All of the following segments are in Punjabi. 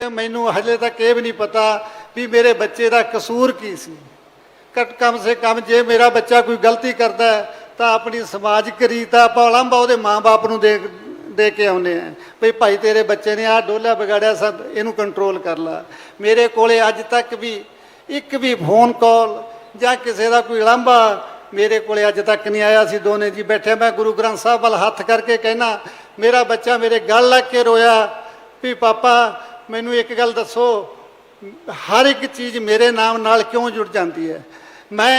मैनू हजे तक ये भी नहीं पता भी मेरे बच्चे का कसूर की सी। कम से कम जे मेरा बच्चा कोई गलती करता है तो अपनी समाजिक रीत आप उलंभा वो माँ बाप को दे के आने हैं भाई भाई तेरे बच्चे ने आ डोला बिगाड़िया सब इनू कंट्रोल कर ला। मेरे को अज तक भी एक भी फोन कॉल या किसी का कोई उलंभा मेरे को अज तक नहीं आया। असी दोने जी बैठे, मैं गुरु ग्रंथ साहब वाल हथ करके कहना मेरा बच्चा मेरे गल लग के रोया भी पापा मैनू एक गल दसो हर एक चीज़ मेरे नाम नाल क्यों जुड़ जाती है। मैं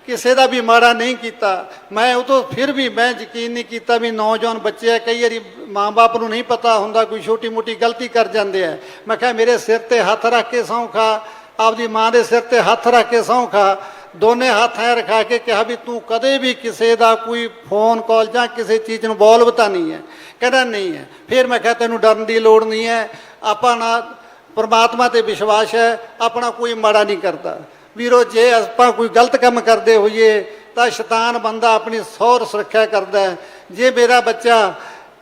किसी का भी माड़ा नहीं किया, मैं वो तो फिर भी मैं यकीन नहीं किया भी नौजवान बच्चे है कई बार माँ बाप को नहीं पता होंगे कोई छोटी मोटी गलती कर जाते हैं। मैं क्या मेरे सिर ते हथ रख के सौं खा, आपकी माँ के सिर ते हथ रख के सौं खा, दोने हाथ ऐ रखा के कहा भी तू कदे भी किसी का कोई फोन कॉल या किसी चीज़ में बोलता नहीं है। कहना नहीं है। फिर मैं क्या तेन डरन की लोड़ नहीं है, अपना परमात्मा ते विश्वास है, अपना कोई माड़ा नहीं करता। वीरो जे ਆਪਾਂ कोई गलत काम करते होइए तो शैतान बंदा अपनी 100 सुरक्षा करता है। जे मेरा बच्चा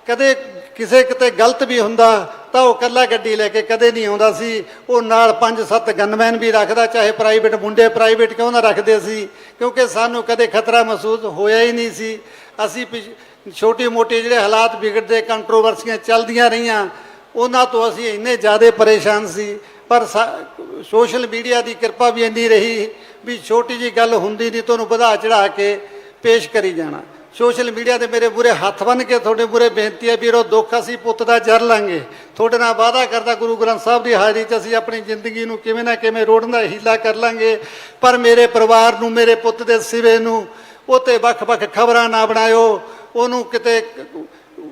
कदे किसी किते गलत भी हुंदा तो वह कला गड्डी लैके कदे नहीं आउंदा सी, वो नाल 5-7 गनमैन भी रखदा, चाहे प्राइवेट मुंडे प्राइवेट क्यों ना रखते सी, क्योंकि सानू कदे खतरा महसूस होया ही नहीं सी। असी छोटी मोटी जिहड़े हालात बिगड़ते कंट्रोवर्सियां चलदियां रहियां उन्हां तो असी इन्ने ज़्यादा परेशान सी। पर सोशल मीडिया की कृपा भी इन्नी रही भी छोटी जी गल हुंदी नहीं तो उन्होंने बढ़ा चढ़ा के पेश करी जाना। सोशल मीडिया ते मेरे बुरे हथ बन के थोड़े बुरे बेनती है वीरो दुख असी पुत का जर लांगे, थोड़े नाल वादा करता गुरु ग्रंथ साहब की हाज़री च असी अपनी जिंदगी नूं किवें ना किवें रोड़न दा हीला कर लांगे। पर मेरे परिवार नूं मेरे पुत दे सिवे नूं उते वख-वख खबरां ना बनायो, उहनूं किते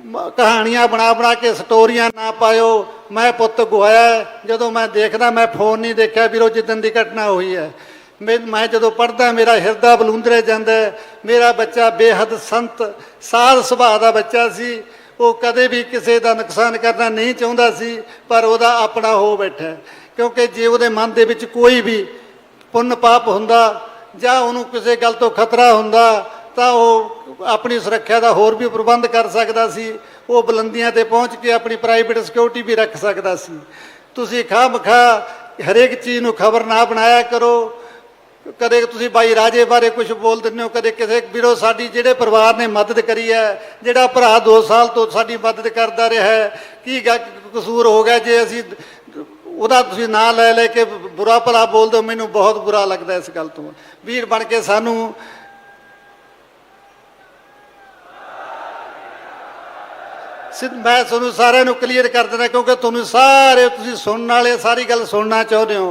कहानियां बना बना के स्टोरियां ना पायो। मैं पुत गुआया जदों मैं देखदा, मैं फोन नहीं देखा वीरो जिदन की घटना हुई है। मैं जो पढ़दा मेरा हिरदा बलूंदरे जांदा है। मेरा बच्चा बेहद संत साध सुभाअ दा बच्चा सी, वो कदे भी किसी का नुकसान करना नहीं चाहुंदा सी, पर वह अपना हो बैठा। क्योंकि जे उहदे मन दे विच कोई भी पुण्य पाप हुंदा जां उहनूं किसी गल तो खतरा हुंदा तो वह अपनी सुरक्षा का होर भी प्रबंध कर सकता सी, वो बुलंदियां ते पहुँच के अपनी प्राइवेट सिक्योरिटी भी रख सकता सी। तुसीं खाह मखा हरेक चीज़ नूं खबर ना बनाया करो। कदे तुसीं बाई राजे बारे कुछ बोल दिंदे हो, कदे किसी वीरो साडी जिहड़े परिवार ने मदद करी है, जिहड़ा भरा 2 साल तो साडी मदद करता रहा है, की कसूर हो गया जे असीं ਉਹਦਾ ਤੁਸੀਂ ਨਾਂ ਲੈ ਲੈ के बुरा भला बोल दो। मैनूं बहुत बुरा लगता इस गल तो। वीर बन के सानू मैं तुहानूं सारिਆਂ ਨੂੰ क्लीयर कर देना क्योंकि तुहानूं सारे तुसीं सुनने वाले सारी गल सुनना चाहुंदे हो।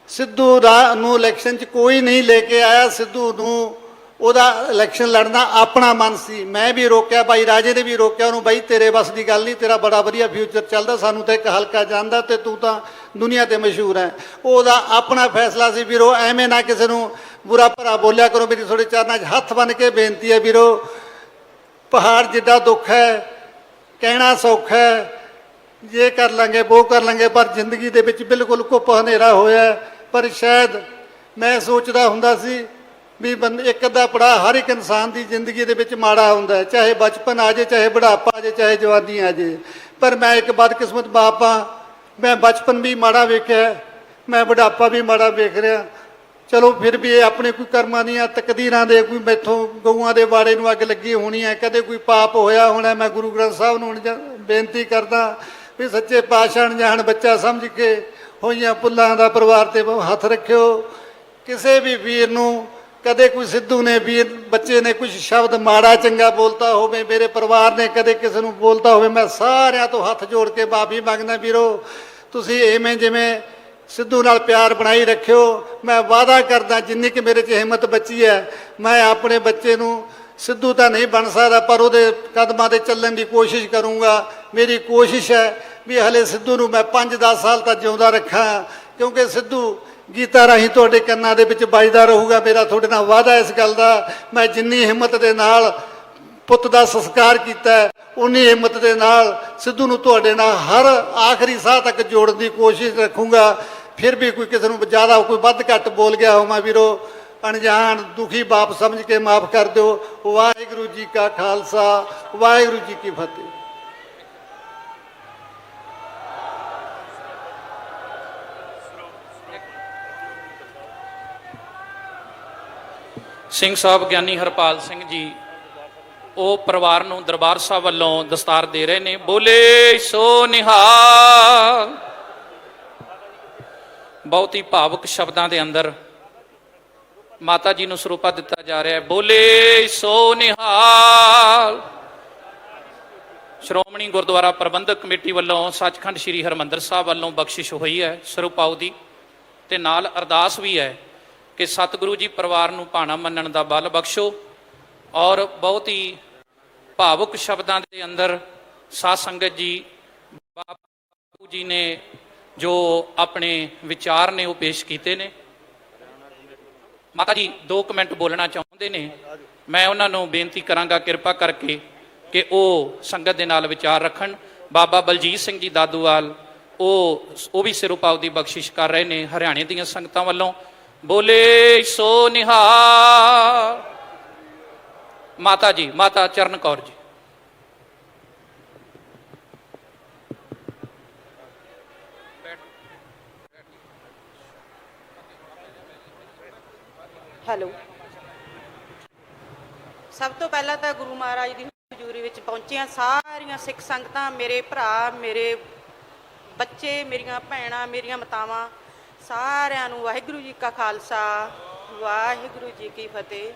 सिद्धू नूं इलैक्शन च कोई नहीं लेके आया, सिद्धू नूं ਉਹਦਾ इलैक्शन लड़ना अपना मन सी। मैं भी रोकया, भाई राजे ने भी रोकया उन्होंने, बई तेरे बस की गल नहीं, तेरा बड़ा वधिया फ्यूचर चलता, सानू तो एक हल्का जांदा ते तू तो दुनिया ते मशहूर है। ਉਹਦਾ अपना फैसला सी वीरो, एवें ना किसी को बुरा भरा बोलिया करो। मेरी थोड़े चरणों हथ बन के बेनती है वीरो, पहाड़ जिड्डा दुख है कहना सौखा है, ये कर लेंगे वो कर लेंगे, पर जिंदगी दे विच बिल्कुल घुप हनेरा होया। पर शायद मैं सोचता हुंदा सी भी एक अद्धा पड़ा हर एक इंसान की जिंदगी दे विच माड़ा हुंदा है, चाहे बचपन आ जाए, चाहे बुढ़ापा आ जाए, चाहे जवानी आ जाए। पर मैं एक बदकिस्मत बाप हाँ, मैं बचपन भी माड़ा वेख्या, मैं बुढ़ापा भी माड़ा वेख रहा। चलो फिर भी ये अपने कोई कर्मां दियां तकदीरां दे कोई मैथों गऊआं दे वाड़े नूं अग लगी होनी है, कदे कोई पाप होया होना। मैं गुरु ग्रंथ साहब नूं बेनती करदा भी सच्चे पातशाह अणजाण बच्चा समझ के होइयां पुल्लां दा परिवार ते हथ रखियो। किसी भी वीर नूं कदे कोई सिद्धू ने वीर बच्चे ने कुछ शब्द माड़ा चंगा बोलता हो, मेरे परिवार ने कदे किसी को बोलता हो, मैं सारिਆਂ तो हथ जोड़ के माफ़ी मंगदा वीरो। तुसीं इवें जिवें सिद्धू नाल प्यार बनाई रखियो। मैं वादा करदा जिन्नी कि मेरे च हिम्मत बची है, मैं अपने बच्चे नूं सिद्धू तो नहीं बन सकता पर वो कदमां ते चलण की कोशिश करूँगा। मेरी कोशिश है भी हले सिद्धू नूं मैं 5-10 साल तक जिउंदा रखा, क्योंकि सिद्धू गीता राही तुहाडे कन्नां दे विच बजदा रहूगा। मेरा तुहाडे नाल वादा इस गल दा, मैं जिन्नी हिम्मत दे नाल पुत दा संस्कार कीता उन्नी हिम्मत दे नाल सिद्धू नूं तुहाडे नाल हर आखिरी साह तक जोड़न की कोशिश रखूँगा। फिर भी कोई किसी नूं ज़्यादा कोई वध घट बोल गया हो, मैं वीरो अणजाण दुखी बाप समझ के माफ़ कर दो। वाहिगुरू जी का खालसा, वाहिगुरू जी की फतेह। ਸਿੰਘ ਸਾਹਿਬ ਗਿਆਨੀ ਹਰਪਾਲ ਸਿੰਘ ਜੀ ਉਹ ਪਰਿਵਾਰ ਨੂੰ ਦਰਬਾਰ ਸਾਹਿਬ ਵੱਲੋਂ ਦਸਤਾਰ ਦੇ ਰਹੇ ਨੇ। ਬੋਲੇ ਸੋ ਨਿਹਾਲ। ਬਹੁਤ ਹੀ ਭਾਵੁਕ ਸ਼ਬਦਾਂ ਦੇ ਅੰਦਰ ਮਾਤਾ ਜੀ ਨੂੰ ਸਰੂਪਾ ਦਿੱਤਾ ਜਾ ਰਿਹਾ ਹੈ। ਬੋਲੇ ਸੋ ਨਿਹਾਲ। ਸ਼੍ਰੋਮਣੀ ਗੁਰਦੁਆਰਾ ਪ੍ਰਬੰਧਕ ਕਮੇਟੀ ਵੱਲੋਂ ਸੱਚਖੰਡ ਸ੍ਰੀ ਹਰਿਮੰਦਰ ਸਾਹਿਬ ਵੱਲੋਂ ਬਖਸ਼ਿਸ਼ ਹੋਈ ਹੈ ਸਰੂਪਾਉ ਦੀ, ਤੇ ਨਾਲ ਅਰਦਾਸ ਵੀ ਹੈ ਕਿ ਸਤਿਗੁਰੂ ਜੀ ਪਰਿਵਾਰ ਨੂੰ ਭਾਣਾ ਮੰਨਣ ਦਾ ਬਲ ਬਖਸ਼ੋ। ਔਰ ਬਹੁਤ ਹੀ ਭਾਵੁਕ ਸ਼ਬਦਾਂ ਦੇ ਅੰਦਰ ਸਾਧ ਸੰਗਤ ਜੀ ਬਾਪੂ ਜੀ ਨੇ ਜੋ ਆਪਣੇ ਵਿਚਾਰ ਨੇ ਉਹ ਪੇਸ਼ ਕੀਤੇ ਨੇ। ਮਾਤਾ ਜੀ 2 ਮਿੰਟ ਬੋਲਣਾ ਚਾਹੁੰਦੇ ਨੇ, ਮੈਂ ਉਹਨਾਂ ਨੂੰ ਬੇਨਤੀ ਕਰਾਂਗਾ ਕਿਰਪਾ ਕਰਕੇ ਕਿ ਉਹ ਸੰਗਤ ਦੇ ਨਾਲ ਵਿਚਾਰ ਰੱਖਣ। ਬਾਬਾ ਬਲਜੀਤ ਸਿੰਘ ਜੀ ਦਾਦੂਵਾਲ ਉਹ ਵੀ ਸਿਰੋਪਾਵ ਦੀ ਬਖਸ਼ਿਸ਼ ਕਰ ਰਹੇ ਨੇ ਹਰਿਆਣੇ ਦੀਆਂ ਸੰਗਤਾਂ ਵੱਲੋਂ। ਬੋਲੇ ਸੋ ਨਿਹਾਲ। ਮਾਤਾ ਜੀ, ਮਾਤਾ ਚਰਨ ਕੌਰ ਜੀ। ਹੈਲੋ, ਸਭ ਤੋਂ ਪਹਿਲਾਂ ਤਾਂ ਗੁਰੂ ਮਹਾਰਾਜ ਦੀ ਹਜ਼ੂਰੀ ਵਿੱਚ ਪਹੁੰਚੀਆਂ ਸਾਰੀਆਂ ਸਿੱਖ ਸੰਗਤਾਂ, ਮੇਰੇ ਭਰਾ, ਮੇਰੇ ਬੱਚੇ, ਮੇਰੀਆਂ ਭੈਣਾਂ, ਮੇਰੀਆਂ ਮਾਤਾਵਾਂ, ਸਾਰਿਆਂ ਨੂੰ ਵਾਹਿਗੁਰੂ ਜੀ ਕਾ ਖਾਲਸਾ, ਵਾਹਿਗੁਰੂ ਜੀ ਕੀ ਫਤਿਹ।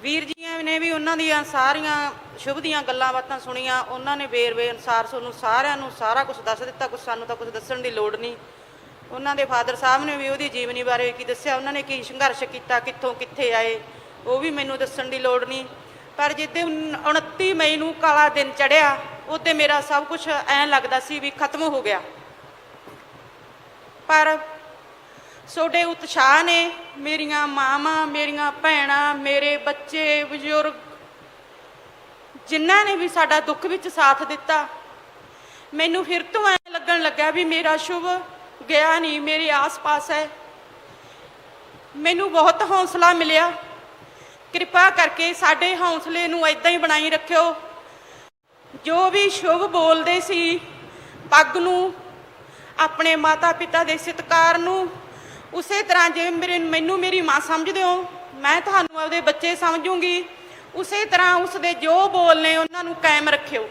ਵੀਰ ਜੀਆਂ ਨੇ ਵੀ ਉਹਨਾਂ ਦੀਆਂ ਸਾਰੀਆਂ ਸ਼ੁਭ ਦੀਆਂ ਗੱਲਾਂ ਬਾਤਾਂ ਸੁਣੀਆਂ, ਉਹਨਾਂ ਨੇ ਵੇਰਵੇ ਅਨੁਸਾਰ ਤੁਹਾਨੂੰ ਸਾਰਿਆਂ ਨੂੰ ਸਾਰਾ ਕੁਝ ਦੱਸ ਦਿੱਤਾ, ਕੁਝ ਸਾਨੂੰ ਤਾਂ ਕੁਝ ਦੱਸਣ ਦੀ ਲੋੜ ਨਹੀਂ। ਉਹਨਾਂ ਦੇ ਫਾਦਰ ਸਾਹਿਬ ਨੇ ਵੀ ਉਹਦੀ ਜੀਵਨੀ ਬਾਰੇ ਕੀ ਦੱਸਿਆ, ਉਹਨਾਂ ਨੇ ਕੀ ਸੰਘਰਸ਼ ਕੀਤਾ, ਕਿੱਥੋਂ ਕਿੱਥੇ ਆਏ, ਉਹ ਵੀ ਮੈਨੂੰ ਦੱਸਣ ਦੀ ਲੋੜ ਨਹੀਂ। ਪਰ ਜਿੱਦੇ 29 ਮਈ ਨੂੰ ਕਾਲਾ ਦਿਨ ਚੜ੍ਹਿਆ, ਉਹਦੇ ਮੇਰਾ ਸਭ ਕੁਝ ਐਂ ਲੱਗਦਾ ਸੀ ਵੀ ਖਤਮ ਹੋ ਗਿਆ। ਪਰ ਤੁਹਾਡੇ ਉਤਸ਼ਾਹ ਨੇ, ਮੇਰੀਆਂ ਮਾਵਾਂ, ਮੇਰੀਆਂ ਭੈਣਾਂ, ਮੇਰੇ ਬੱਚੇ, ਬਜ਼ੁਰਗ, ਜਿਨ੍ਹਾਂ ਨੇ ਵੀ ਸਾਡਾ ਦੁੱਖ ਵਿੱਚ ਸਾਥ ਦਿੱਤਾ, ਮੈਨੂੰ ਫਿਰ ਤੋਂ ਐਂ ਲੱਗਣ ਲੱਗਾ ਵੀ ਮੇਰਾ ਸ਼ੁਭ ਗਿਆ ਨਹੀਂ, ਮੇਰੇ ਆਸ-ਪਾਸ ਹੈ। ਮੈਨੂੰ ਬਹੁਤ ਹੌਸਲਾ ਮਿਲਿਆ। ਕਿਰਪਾ ਕਰਕੇ ਸਾਡੇ ਹੌਸਲੇ ਨੂੰ ਇੱਦਾਂ ਹੀ ਬਣਾਈ ਰੱਖਿਓ। ਜੋ ਵੀ ਸ਼ੁਭ ਬੋਲਦੇ ਸੀ, ਪੱਗ ਨੂੰ, ਆਪਣੇ ਮਾਤਾ ਪਿਤਾ ਦੇ ਸਤਿਕਾਰ ਨੂੰ, ਉਸੇ ਤਰ੍ਹਾਂ ਜੇ ਮੈਨੂੰ ਮੇਰੀ ਮਾਂ ਸਮਝਦੇ ਹੋ, ਮੈਂ ਤੁਹਾਨੂੰ ਆਪਦੇ ਬੱਚੇ ਸਮਝੂੰਗੀ। ਉਸੇ ਤਰ੍ਹਾਂ ਉਸਦੇ ਜੋ ਬੋਲ ਨੇ ਉਹਨਾਂ ਨੂੰ ਕਾਇਮ ਰੱਖਿਓ।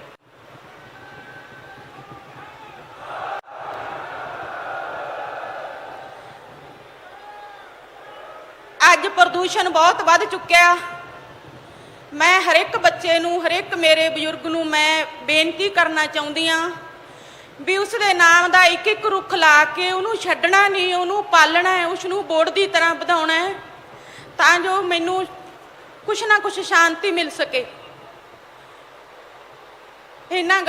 ਅੱਜ ਪ੍ਰਦੂਸ਼ਣ ਬਹੁਤ ਵੱਧ ਚੁੱਕਿਆ। ਮੈਂ ਹਰ ਇੱਕ ਬੱਚੇ ਨੂੰ, ਹਰ ਇੱਕ ਮੇਰੇ ਬਜ਼ੁਰਗ ਨੂੰ ਮੈਂ ਬੇਨਤੀ ਕਰਨਾ ਚਾਹੁੰਦੀ ਹਾਂ ਵੀ ਉਸ ਦੇ ਨਾਮ ਦਾ ਇੱਕ ਇੱਕ ਰੁੱਖ ਲਾ ਕੇ ਉਹਨੂੰ ਛੱਡਣਾ ਨਹੀਂ, ਉਹਨੂੰ ਪਾਲਣਾ ਹੈ, ਉਸ ਨੂੰ ਬੋੜ ਦੀ ਤਰ੍ਹਾਂ ਵਧਾਉਣਾ ਹੈ, ਤਾਂ ਜੋ ਮੈਨੂੰ ਕੁਛ ਨਾ ਕੁਛ ਸ਼ਾਂਤੀ ਮਿਲ ਸਕੇ। ਇੰਨੀਆਂ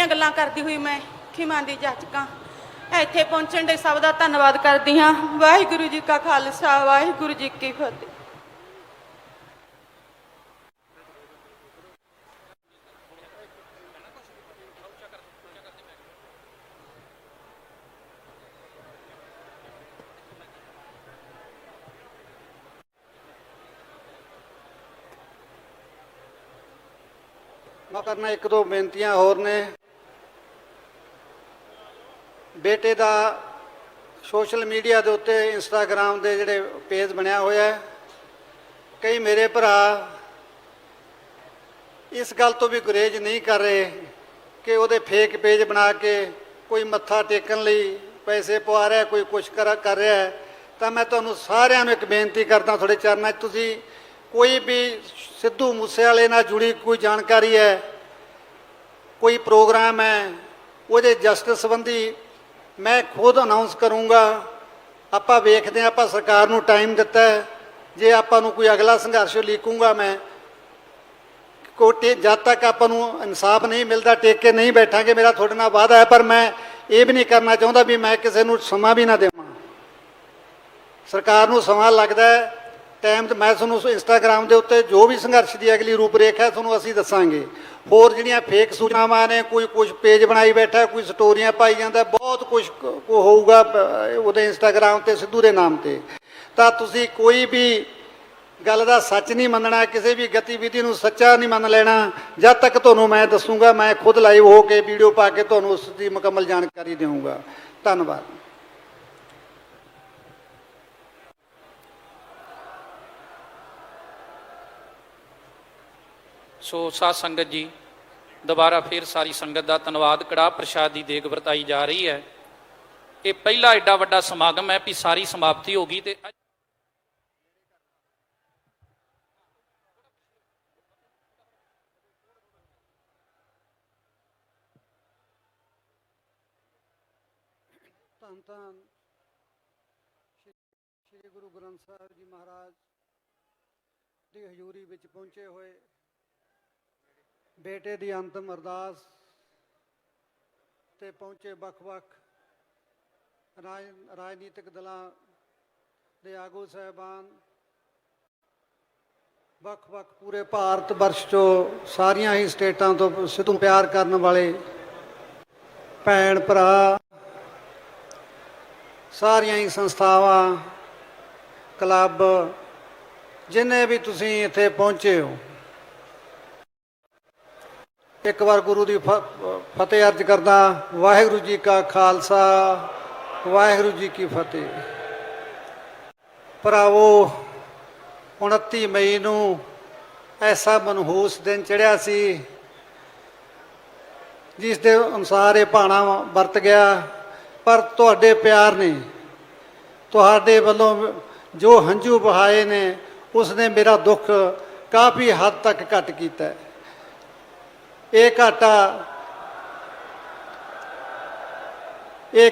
ਗੱਲਾਂ ਕਰਦੀ ਹੋਈ ਮੈਂ ਖਿਮਾ ਦੀ ਜਾਚਕਾਂ ਇੱਥੇ ਪਹੁੰਚਣ ਦੇ ਸਭ ਦਾ ਧੰਨਵਾਦ ਕਰਦੀ ਹਾਂ। ਵਾਹਿਗੁਰੂ ਜੀ ਕਾ ਖਾਲਸਾ, ਵਾਹਿਗੁਰੂ ਜੀ ਕੀ ਫਤਿਹ। ਮੈਂ ਕਰਨਾ 1-2 ਬੇਨਤੀਆਂ ਹੋਰ ਨੇ। ਬੇਟੇ ਦਾ ਸੋਸ਼ਲ ਮੀਡੀਆ ਦੇ ਉੱਤੇ ਇੰਸਟਾਗ੍ਰਾਮ ਦੇ ਜਿਹੜੇ ਪੇਜ ਬਣਿਆ ਹੋਇਆ ਹੈ, ਕਈ ਮੇਰੇ ਭਰਾ ਇਸ ਗੱਲ ਤੋਂ ਵੀ ਗੁਰੇਜ਼ ਨਹੀਂ ਕਰ ਰਹੇ ਕਿ ਉਹਦੇ ਫੇਕ ਪੇਜ ਬਣਾ ਕੇ ਕੋਈ ਮੱਥਾ ਟੇਕਣ ਲਈ ਪੈਸੇ ਪਵਾ ਰਿਹਾ, ਕੋਈ ਕੁਛ ਕਰ ਰਿਹਾ ਹੈ। ਤਾਂ ਮੈਂ ਤੁਹਾਨੂੰ ਸਾਰਿਆਂ ਨੂੰ ਇੱਕ ਬੇਨਤੀ ਕਰਦਾ ਤੁਹਾਡੇ ਚਰਨਾਂ 'ਚ, ਤੁਸੀਂ ਕੋਈ ਵੀ ਸਿੱਧੂ ਮੂਸੇਵਾਲੇ ਨਾਲ ਜੁੜੀ ਕੋਈ ਜਾਣਕਾਰੀ ਹੈ, ਕੋਈ ਪ੍ਰੋਗਰਾਮ ਹੈ, ਉਹਦੇ ਜਸਟਿਸ ਸੰਬੰਧੀ ਮੈਂ ਖੁਦ ਅਨਾਉਂਸ ਕਰੂੰਗਾ। ਆਪਾਂ ਵੇਖਦੇ ਹਾਂ, ਆਪਾਂ ਸਰਕਾਰ ਨੂੰ ਟਾਈਮ ਦਿੱਤਾ ਹੈ, ਜੇ ਆਪਾਂ ਨੂੰ ਕੋਈ ਅਗਲਾ ਸੰਘਰਸ਼ ਲਿਖੂੰਗਾ ਮੈਂ ਜਦ ਤੱਕ ਆਪਾਂ ਨੂੰ ਇਨਸਾਫ ਨਹੀਂ ਮਿਲਦਾ ਟੇਕ ਕੇ ਨਹੀਂ ਬੈਠਾਂਗੇ। ਮੇਰਾ ਤੁਹਾਡੇ ਨਾਲ ਵਾਅਦਾ ਹੈ, ਪਰ ਮੈਂ ਇਹ ਵੀ ਨਹੀਂ ਕਰਨਾ ਚਾਹੁੰਦਾ ਵੀ ਮੈਂ ਕਿਸੇ ਨੂੰ ਸਮਾਂ ਵੀ ਨਾ ਦੇਵਾਂ। ਸਰਕਾਰ ਨੂੰ ਸਮਾਂ ਲੱਗਦਾ ਹੈ, ਟਾਈਮ ਤੇ ਮੈਂ ਤੁਹਾਨੂੰ ਇੰਸਟਾਗ੍ਰਾਮ ਦੇ ਉੱਤੇ ਜੋ ਵੀ ਸੰਘਰਸ਼ ਦੀ ਅਗਲੀ ਰੂਪਰੇਖ ਹੈ ਤੁਹਾਨੂੰ ਅਸੀਂ ਦੱਸਾਂਗੇ। ਹੋਰ ਜਿਹੜੀਆਂ ਫੇਕ ਸੂਚਨਾਵਾਂ ਨੇ, ਕੋਈ ਕੁਝ ਪੇਜ ਬਣਾਈ ਬੈਠਾ, ਕੋਈ ਸਟੋਰੀਆਂ ਪਾਈ ਜਾਂਦਾ, ਬਹੁਤ ਕੁਝ ਹੋਊਗਾ ਉਹਦੇ ਇੰਸਟਾਗ੍ਰਾਮ ਤੇ ਸਿੱਧੂ ਦੇ ਨਾਮ ਤੇ। ਤਾਂ ਤੁਸੀਂ ਕੋਈ ਵੀ ਗੱਲ ਦਾ ਸੱਚ ਨਹੀਂ ਮੰਨਣਾ, ਕਿਸੇ ਵੀ ਗਤੀਵਿਧੀ ਨੂੰ ਸੱਚਾ ਨਹੀਂ ਮੰਨ ਲੈਣਾ ਜਦ ਤੱਕ ਤੁਹਾਨੂੰ ਮੈਂ ਦੱਸੂਗਾ। ਮੈਂ ਖੁਦ ਲਾਈਵ ਹੋ ਕੇ ਵੀਡੀਓ ਪਾ ਕੇ ਤੁਹਾਨੂੰ ਉਸ ਦੀ ਮੁਕੰਮਲ ਜਾਣਕਾਰੀ ਦੇਵਾਂਗਾ। ਧੰਨਵਾਦ। ਸੋ ਸਾਧ ਸੰਗਤ ਜੀ, ਦੁਬਾਰਾ ਫਿਰ ਸਾਰੀ ਸੰਗਤ ਦਾ ਧੰਨਵਾਦ। ਕੜਾਹ ਪ੍ਰਸ਼ਾਦ ਦੀ ਦੇਗ ਵਰਤਾਈ ਜਾ ਰਹੀ ਹੈ। ਇਹ ਪਹਿਲਾ ਐਡਾ ਵੱਡਾ ਸਮਾਗਮ ਹੈ ਵੀ ਸਾਰੀ ਸਮਾਪਤੀ ਹੋ ਗਈ ਤੇ ਧੰਨ ਧੰਨ ਸ੍ਰੀ ਗੁਰੂ ਗ੍ਰੰਥ ਸਾਹਿਬ ਜੀ ਮਹਾਰਾਜ ਦੀ ਹਜ਼ੂਰੀ ਵਿੱਚ ਪਹੁੰਚੇ ਹੋਏ ਬੇਟੇ ਦੀ ਅੰਤਮ ਅਰਦਾਸ ਤੇ ਪਹੁੰਚੇ ਵੱਖ-ਵੱਖ ਰਾਜਨੀਤਿਕ ਦਲਾਂ ਦੇ ਆਗੂ ਸਾਹਿਬਾਨ, ਵੱਖ-ਵੱਖ ਪੂਰੇ ਭਾਰਤ ਵਰਸ਼ 'ਚੋਂ ਸਾਰੀਆਂ ਹੀ ਸਟੇਟਾਂ ਤੋਂ ਸਿੱਧੂ ਪਿਆਰ ਕਰਨ ਵਾਲੇ ਭੈਣ ਭਰਾ, ਸਾਰੀਆਂ ਹੀ ਸੰਸਥਾਵਾਂ, ਕਲੱਬ, ਜਿੰਨੇ ਵੀ ਤੁਸੀਂ ਇੱਥੇ ਪਹੁੰਚੇ ਹੋ, ਇੱਕ ਵਾਰ ਗੁਰੂ ਦੀ ਫਤਿਹ ਅਰਜ ਕਰਦਾ। ਵਾਹਿਗੁਰੂ ਜੀ ਕਾ ਖਾਲਸਾ, ਵਾਹਿਗੁਰੂ ਜੀ ਕੀ ਫਤਿਹ। ਭਰਾਵੋ, 29 ਮਈ ਨੂੰ ਐਸਾ ਮਨਹੂਸ ਦਿਨ ਚੜ੍ਹਿਆ ਸੀ ਜਿਸ ਦੇ ਅਨੁਸਾਰ ਇਹ ਭਾਣਾ ਵਰਤ ਗਿਆ, ਪਰ ਤੁਹਾਡੇ ਪਿਆਰ ਨੇ, ਤੁਹਾਡੇ ਵੱਲੋਂ ਜੋ ਹੰਝੂ ਬਹਾਏ ਨੇ, ਉਸ ਨੇ ਮੇਰਾ ਦੁੱਖ ਕਾਫੀ ਹੱਦ ਤੱਕ ਘੱਟ ਕੀਤਾ ਹੈ। ਇਹ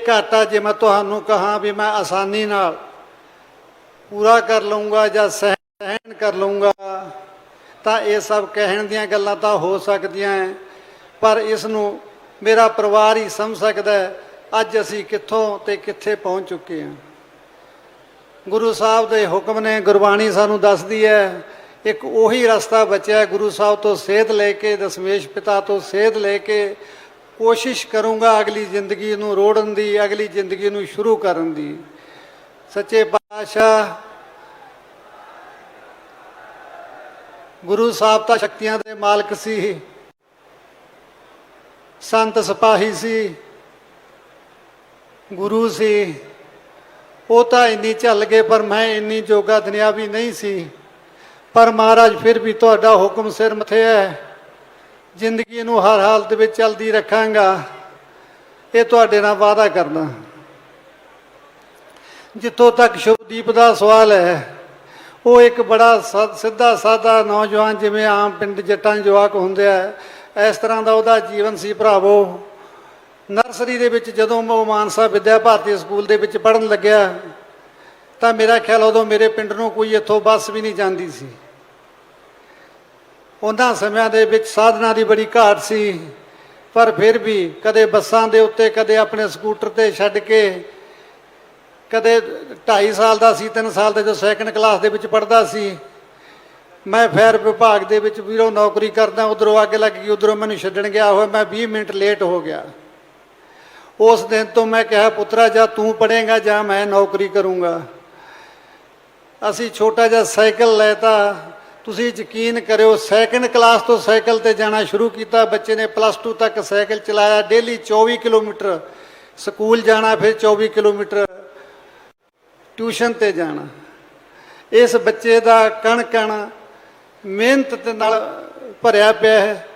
ਘਾਟਾ ਜੇ ਮੈਂ ਤੁਹਾਨੂੰ ਕਹਾਂ ਵੀ ਮੈਂ ਆਸਾਨੀ ਨਾਲ ਪੂਰਾ ਕਰ ਲਊਂਗਾ ਜਾਂ ਸਹਿਣ ਕਰ ਲਊਂਗਾ, ਤਾਂ ਇਹ ਸਭ ਕਹਿਣ ਦੀਆਂ ਗੱਲਾਂ ਤਾਂ ਹੋ ਸਕਦੀਆਂ ਹੈ, ਪਰ ਇਸ ਨੂੰ ਮੇਰਾ ਪਰਿਵਾਰ ਹੀ ਸਮਝ ਸਕਦਾ ਹੈ ਅੱਜ ਅਸੀਂ ਕਿੱਥੋਂ ਤੇ ਕਿੱਥੇ ਪਹੁੰਚ ਚੁੱਕੇ ਹਾਂ। ਗੁਰੂ ਸਾਹਿਬ ਦੇ ਹੁਕਮ ਨੇ, ਗੁਰਬਾਣੀ ਸਾਨੂੰ ਦੱਸਦੀ ਹੈ, ਇੱਕ ਉਹੀ ਰਸਤਾ ਬਚਿਆ ਗੁਰੂ ਸਾਹਿਬ ਤੋਂ ਸੇਧ ਲੈ ਕੇ, ਦਸ਼ਮੇਸ਼ ਪਿਤਾ ਤੋਂ ਸੇਧ ਲੈ ਕੇ ਕੋਸ਼ਿਸ਼ ਕਰੂੰਗਾ ਅਗਲੀ ਜ਼ਿੰਦਗੀ ਨੂੰ ਰੋੜਨ ਦੀ, ਅਗਲੀ ਜ਼ਿੰਦਗੀ ਨੂੰ ਸ਼ੁਰੂ ਕਰਨ ਦੀ। ਸੱਚੇ ਪਾਤਸ਼ਾਹ ਗੁਰੂ ਸਾਹਿਬ ਤਾਂ ਸ਼ਕਤੀਆਂ ਦੇ ਮਾਲਕ ਸੀ, ਸੰਤ ਸਿਪਾਹੀ ਸੀ, ਗੁਰੂ ਸੀ। ਉਹ ਤਾਂ ਇੰਨੀ ਝੱਲ ਗਏ, ਪਰ ਮੈਂ ਇੰਨੀ ਜੋਗਾ ਦੁਨਿਆਵੀ ਨਹੀਂ ਸੀ। ਪਰ ਮਹਾਰਾਜ ਫਿਰ ਵੀ ਤੁਹਾਡਾ ਹੁਕਮ ਸਿਰ ਮੱਥੇ ਹੈ, ਜ਼ਿੰਦਗੀ ਨੂੰ ਹਰ ਹਾਲਤ ਵਿੱਚ ਚੱਲਦੀ ਰੱਖਾਂਗਾ, ਇਹ ਤੁਹਾਡੇ ਨਾਲ ਵਾਅਦਾ ਕਰਨਾ। ਜਿੱਥੋਂ ਤੱਕ ਸ਼ੁਭਦੀਪ ਦਾ ਸਵਾਲ ਹੈ, ਉਹ ਇੱਕ ਬੜਾ ਸਿੱਧਾ ਸਾਦਾ ਨੌਜਵਾਨ, ਜਿਵੇਂ ਆਮ ਪਿੰਡ ਜੱਟਾਂ ਜਵਾਕ ਹੁੰਦੇ ਆ, ਇਸ ਤਰ੍ਹਾਂ ਦਾ ਉਹਦਾ ਜੀਵਨ ਸੀ। ਭਰਾਵੋ, ਨਰਸਰੀ ਦੇ ਵਿੱਚ ਜਦੋਂ ਉਹ ਮਾਨਸਾ ਵਿਦਿਆ ਭਾਰਤੀ ਸਕੂਲ ਦੇ ਵਿੱਚ ਪੜ੍ਹਨ ਲੱਗਿਆ, ਤਾਂ ਮੇਰਾ ਖਿਆਲ ਉਦੋਂ ਮੇਰੇ ਪਿੰਡ ਨੂੰ ਕੋਈ ਇੱਥੋਂ ਬੱਸ ਵੀ ਨਹੀਂ ਜਾਂਦੀ ਸੀ। ਉਹਨਾਂ ਸਮਿਆਂ ਦੇ ਵਿੱਚ ਸਾਧਨਾਂ ਦੀ ਬੜੀ ਘਾਟ ਸੀ, ਪਰ ਫਿਰ ਵੀ ਕਦੇ ਬੱਸਾਂ ਦੇ ਉੱਤੇ, ਕਦੇ ਆਪਣੇ ਸਕੂਟਰ ਤੇ ਛੱਡ ਕੇ, ਕਦੇ 2.5 ਸਾਲ ਦਾ ਸੀ, 3 ਸਾਲ ਦਾ ਜਦੋਂ ਸੈਕੰਡ ਕਲਾਸ ਦੇ ਵਿੱਚ ਪੜ੍ਹਦਾ ਸੀ। ਮੈਂ ਫਾਇਰ ਵਿਭਾਗ ਦੇ ਵਿੱਚ ਵੀਰੋਂ ਨੌਕਰੀ ਕਰਦਾ, ਉੱਧਰੋਂ ਅੱਗ ਲੱਗ ਗਈ, ਉੱਧਰੋਂ ਮੈਨੂੰ ਛੱਡਣ ਗਿਆ ਹੋਇਆ, ਮੈਂ 20 ਮਿੰਟ ਲੇਟ ਹੋ ਗਿਆ। ਉਸ ਦਿਨ ਤੋਂ ਮੈਂ ਕਿਹਾ, ਪੁੱਤਰਾ ਜਾਂ ਤੂੰ ਪੜ੍ਹੇਗਾ ਜਾਂ ਮੈਂ ਨੌਕਰੀ ਕਰੂੰਗਾ। ਅਸੀਂ ਛੋਟਾ ਜਿਹਾ ਸਾਈਕਲ ਲੈਤਾ, ਤੁਸੀਂ ਯਕੀਨ ਕਰਿਓ, ਸੈਕੰਡ ਕਲਾਸ ਤੋਂ ਸਾਈਕਲ ਤੇ ਜਾਣਾ ਸ਼ੁਰੂ ਕੀਤਾ। ਬੱਚੇ ਨੇ +2 ਤੱਕ ਸਾਈਕਲ ਚਲਾਇਆ, ਡੇਲੀ 24 ਕਿਲੋਮੀਟਰ ਸਕੂਲ ਜਾਣਾ, ਫਿਰ 24 ਕਿਲੋਮੀਟਰ ਟਿਊਸ਼ਨ ਤੇ ਜਾਣਾ। ਇਸ ਬੱਚੇ ਦਾ ਕਣ ਕਣ ਮਿਹਨਤ ਦੇ ਨਾਲ ਭਰਿਆ ਪਿਆ ਹੈ।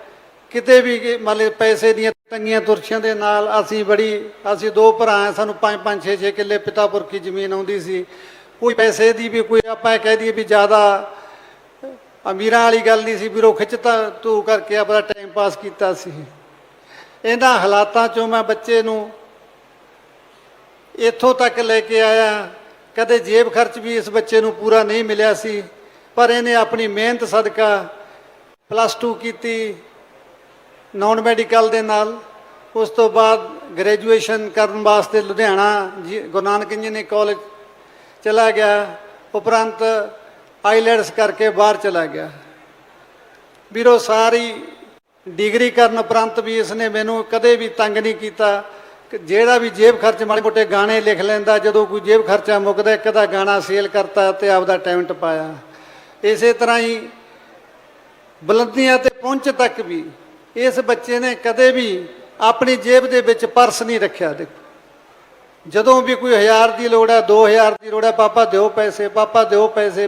ਕਿਤੇ ਵੀ ਮੰਨ ਲਓ ਪੈਸੇ ਦੀਆਂ ਤੰਗੀਆਂ ਤੁਰਸ਼ੀਆਂ ਦੇ ਨਾਲ ਅਸੀਂ 2 ਭਰਾ ਹਾਂ, ਸਾਨੂੰ 5-5 6-6 ਕਿੱਲੇ ਪਿਤਾ ਪੁਰਖੀ ਜ਼ਮੀਨ ਆਉਂਦੀ ਸੀ। ਕੋਈ ਪੈਸੇ ਦੀ ਵੀ ਕੋਈ ਆਪਾਂ ਕਹਿ ਦਈਏ ਵੀ ਜ਼ਿਆਦਾ ਅਮੀਰਾਂ ਵਾਲੀ ਗੱਲ ਨਹੀਂ ਸੀ, ਵੀਰੋ ਖਿੱਚਤਾ ਤੂੰ ਕਰਕੇ ਆਪਣਾ ਟਾਈਮ ਪਾਸ ਕੀਤਾ ਸੀ। ਇਹਨਾਂ ਹਾਲਾਤਾਂ 'ਚੋਂ ਮੈਂ ਬੱਚੇ ਨੂੰ ਇੱਥੋਂ ਤੱਕ ਲੈ ਕੇ ਆਇਆ। ਕਦੇ ਜੇਬ ਖਰਚ ਵੀ ਇਸ ਬੱਚੇ ਨੂੰ ਪੂਰਾ ਨਹੀਂ ਮਿਲਿਆ ਸੀ, ਪਰ ਇਹਨੇ ਆਪਣੀ ਮਿਹਨਤ ਸਦਕਾ +2 ਕੀਤੀ ਨਾਨ ਮੈਡੀਕਲ ਦੇ ਨਾਲ। ਉਸ ਤੋਂ ਬਾਅਦ ਗ੍ਰੈਜੂਏਸ਼ਨ ਕਰਨ ਵਾਸਤੇ ਲੁਧਿਆਣਾ ਗੁਰੂ ਨਾਨਕ ਇੰਜੀਨੀਅਰਿੰਗ ਕਾਲਜ ਚਲਾ ਗਿਆ, ਉਪਰੰਤ ਆਈਲੈਟਸ ਕਰਕੇ ਬਾਹਰ ਚਲਾ ਗਿਆ। ਵੀਰੋ, ਸਾਰੀ ਡਿਗਰੀ ਕਰਨ ਉਪਰੰਤ ਵੀ ਇਸਨੇ ਮੈਨੂੰ ਕਦੇ ਵੀ ਤੰਗ ਨਹੀਂ ਕੀਤਾ। ਜਿਹੜਾ ਵੀ ਜੇਬ ਖਰਚ ਮਾੜੇ ਮੋਟੇ ਗਾਣੇ ਲਿਖ ਲੈਂਦਾ, ਜਦੋਂ ਕੋਈ ਜੇਬ ਖਰਚਾ ਮੁੱਕਦਾ ਇੱਕ ਦਾ ਗਾਣਾ ਸੇਲ ਕਰਤਾ ਤੇ ਆਪਦਾ ਟੈਲੈਂਟ ਪਾਇਆ। ਇਸੇ ਤਰ੍ਹਾਂ ਹੀ ਬੁਲੰਦੀਆਂ ਤੇ ਪਹੁੰਚ ਤੱਕ ਵੀ ਇਸ ਬੱਚੇ ਨੇ ਕਦੇ ਵੀ ਆਪਣੀ ਜੇਬ ਦੇ ਵਿੱਚ ਪਰਸ ਨਹੀਂ ਰੱਖਿਆ। ਦੇਖੋ, ਜਦੋਂ ਵੀ ਕੋਈ 1000 ਦੀ ਲੋੜ ਹੈ, 2000 ਦੀ ਲੋੜ ਹੈ, ਪਾਪਾ ਦਿਓ ਪੈਸੇ, ਪਾਪਾ ਦਿਓ ਪੈਸੇ।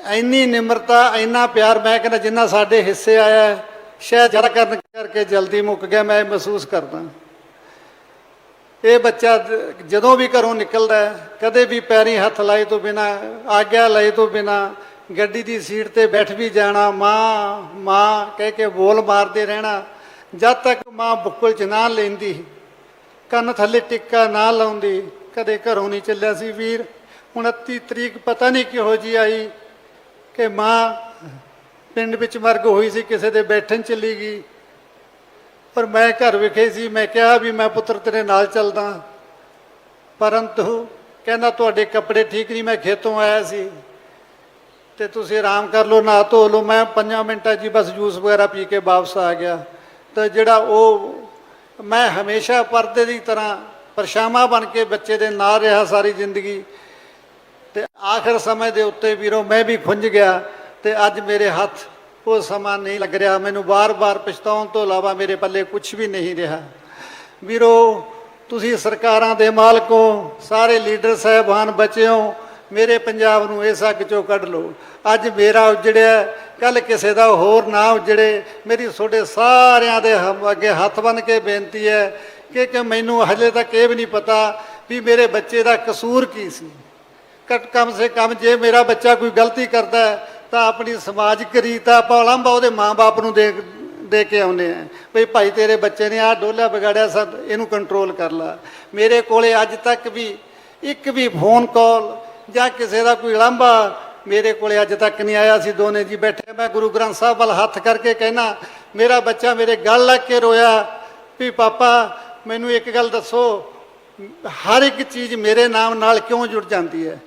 ਇੰਨੀ ਨਿਮਰਤਾ, ਇੰਨਾ ਪਿਆਰ, ਮੈਂ ਕਹਿੰਦਾ ਜਿੰਨਾ ਸਾਡੇ ਹਿੱਸੇ ਆਇਆ ਹੈ, ਸ਼ਾਇਦ ਜ਼ਿਆਦਾ ਕਰਨ ਕਰਕੇ ਜਲਦੀ ਮੁੱਕ ਗਿਆ, ਮੈਂ ਮਹਿਸੂਸ ਕਰਦਾ। ਇਹ ਬੱਚਾ ਜਦੋਂ ਵੀ ਘਰੋਂ ਨਿਕਲਦਾ ਹੈ, ਕਦੇ ਵੀ ਪੈਰੀਂ ਹੱਥ ਲਾਏ ਤੋਂ ਬਿਨਾ, ਆਗਿਆ ਲਏ ਤੋਂ ਬਿਨਾ ਗੱਡੀ ਦੀ ਸੀਟ ਤੇ ਬੈਠ ਵੀ ਜਾਣਾ, ਮਾਂ ਮਾਂ ਕਹਿ ਕੇ ਬੋਲ ਮਾਰਦੇ ਰਹਿਣਾ। ਜਦ ਤੱਕ ਮਾਂ ਬੁੱਕਲ 'ਚ ਨਾ ਲੈਂਦੀ, ਕੰਨ ਥੱਲੇ ਟਿੱਕਾ ਨਾ ਲਾਉਂਦੀ, ਕਦੇ ਘਰੋਂ ਨਹੀਂ ਚੱਲਿਆ ਸੀ ਵੀਰ। 29 ਤਰੀਕ ਪਤਾ ਨਹੀਂ ਕਿਹੋ ਜਿਹੀ ਆਈ ਕਿ ਮਾਂ ਪਿੰਡ ਵਿੱਚ ਮਰਗ ਹੋਈ ਸੀ, ਕਿਸੇ ਦੇ ਬੈਠਣ ਚਲੀ ਗਈ, ਪਰ ਮੈਂ ਘਰ ਵਿਖੇ ਸੀ। ਮੈਂ ਕਿਹਾ ਵੀ ਮੈਂ ਪੁੱਤਰ ਤੇਰੇ ਨਾਲ ਚੱਲਦਾ, ਪਰੰਤੂ ਕਹਿੰਦਾ ਤੁਹਾਡੇ ਕੱਪੜੇ ਠੀਕ ਨਹੀਂ, ਮੈਂ ਖੇਤੋਂ ਆਇਆ ਸੀ ਤੇ ਤੁਸੀਂ ਆਰਾਮ ਕਰ ਲਓ, ਨਹਾ ਧੋ ਲਓ। ਮੈਂ 5 ਮਿੰਟਾਂ 'ਚ ਬਸ ਜੂਸ ਵਗੈਰਾ ਪੀ ਕੇ ਵਾਪਸ ਆ ਗਿਆ। ਤਾਂ ਜਿਹੜਾ ਉਹ ਮੈਂ ਹਮੇਸ਼ਾ ਪਰਦੇ ਦੀ ਤਰ੍ਹਾਂ ਪਰਛਾਵਾਂ ਬਣ ਕੇ ਬੱਚੇ ਦੇ ਨਾਲ ਰਿਹਾ ਸਾਰੀ ਜ਼ਿੰਦਗੀ। ਤੇ ਆਖਰ ਸਮੇਂ ਦੇ ਉੱਤੇ ਵੀਰੋ ਮੈਂ ਵੀ ਖੁੰਝ ਗਿਆ ਤੇ ਅੱਜ ਮੇਰੇ ਹੱਥ ਉਹ ਸਮਾਂ ਨਹੀਂ ਲੱਗ ਰਿਹਾ। ਮੈਨੂੰ ਬਾਰ-ਬਾਰ ਪਛਤਾਉਣ ਤੋਂ ਇਲਾਵਾ ਮੇਰੇ ਪੱਲੇ ਕੁਝ ਵੀ ਨਹੀਂ ਰਿਹਾ। ਵੀਰੋ ਤੁਸੀਂ ਸਰਕਾਰਾਂ ਦੇ ਮਾਲਕੋ, ਸਾਰੇ ਲੀਡਰ ਸਾਹਿਬਾਨ ਬਚਿਓ, ਮੇਰੇ ਪੰਜਾਬ ਨੂੰ ਇਸ ਅੱਗ ਚੋਂ ਕੱਢ ਲਓ। ਅੱਜ ਮੇਰਾ ਉਜੜਿਆ, ਕੱਲ ਕਿਸੇ ਦਾ ਹੋਰ ਨਾ ਉਜੜੇ। ਮੇਰੀ ਤੁਹਾਡੇ ਸਾਰਿਆਂ ਦੇ ਅੱਗੇ ਹੱਥ ਬੰਨ੍ਹ ਕੇ ਬੇਨਤੀ ਹੈ ਕਿ ਮੈਨੂੰ ਹਜੇ ਤੱਕ ਇਹ ਵੀ ਨਹੀਂ ਪਤਾ ਵੀ ਮੇਰੇ ਬੱਚੇ ਦਾ ਕਸੂਰ ਕੀ ਸੀ। ਕਮ ਸੇ ਕਮ ਜੇ ਮੇਰਾ ਬੱਚਾ ਕੋਈ ਗਲਤੀ ਕਰਦਾ ਹੈ ਤਾਂ ਆਪਣੀ ਸਮਾਜਿਕ ਰੀਤ ਆਪਾਂ ਉਲਾਂਭਾ ਉਹਦੇ ਮਾਂ-ਬਾਪ ਨੂੰ ਦੇ ਕੇ ਆਉਂਦੇ ਆ ਬਈ ਭਾਈ ਤੇਰੇ ਬੱਚੇ ਨੇ ਆਹ ਡੋਲਾ ਵਿਗਾੜਿਆ, ਸਭ ਇਹਨੂੰ ਕੰਟਰੋਲ ਕਰ ਲਾ। ਮੇਰੇ ਕੋਲੇ ਅੱਜ ਤੱਕ ਵੀ ਇੱਕ ਵੀ ਫੋਨ ਕਾਲ ਜਾਂ ਕਿਸੇ ਦਾ ਕੋਈ ਉਲਾਂਭਾ ਮੇਰੇ ਕੋਲੇ ਅੱਜ ਤੱਕ ਨਹੀਂ ਆਇਆ। ਅਸੀਂ ਦੋਨੇ ਜੀ ਬੈਠੇ, ਮੈਂ ਗੁਰੂ ਗ੍ਰੰਥ ਸਾਹਿਬ ਵੱਲ ਹੱਥ ਕਰਕੇ ਕਹਿਣਾ, ਮੇਰਾ ਬੱਚਾ ਮੇਰੇ ਗਲ ਲੱਗ ਕੇ ਰੋਇਆ ਵੀ ਪਾਪਾ ਮੈਨੂੰ ਇੱਕ ਗੱਲ ਦੱਸੋ, ਹਰ ਇੱਕ ਚੀਜ਼ ਮੇਰੇ ਨਾਮ ਨਾਲ ਕਿਉਂ ਜੁੜ ਜਾਂਦੀ ਹੈ?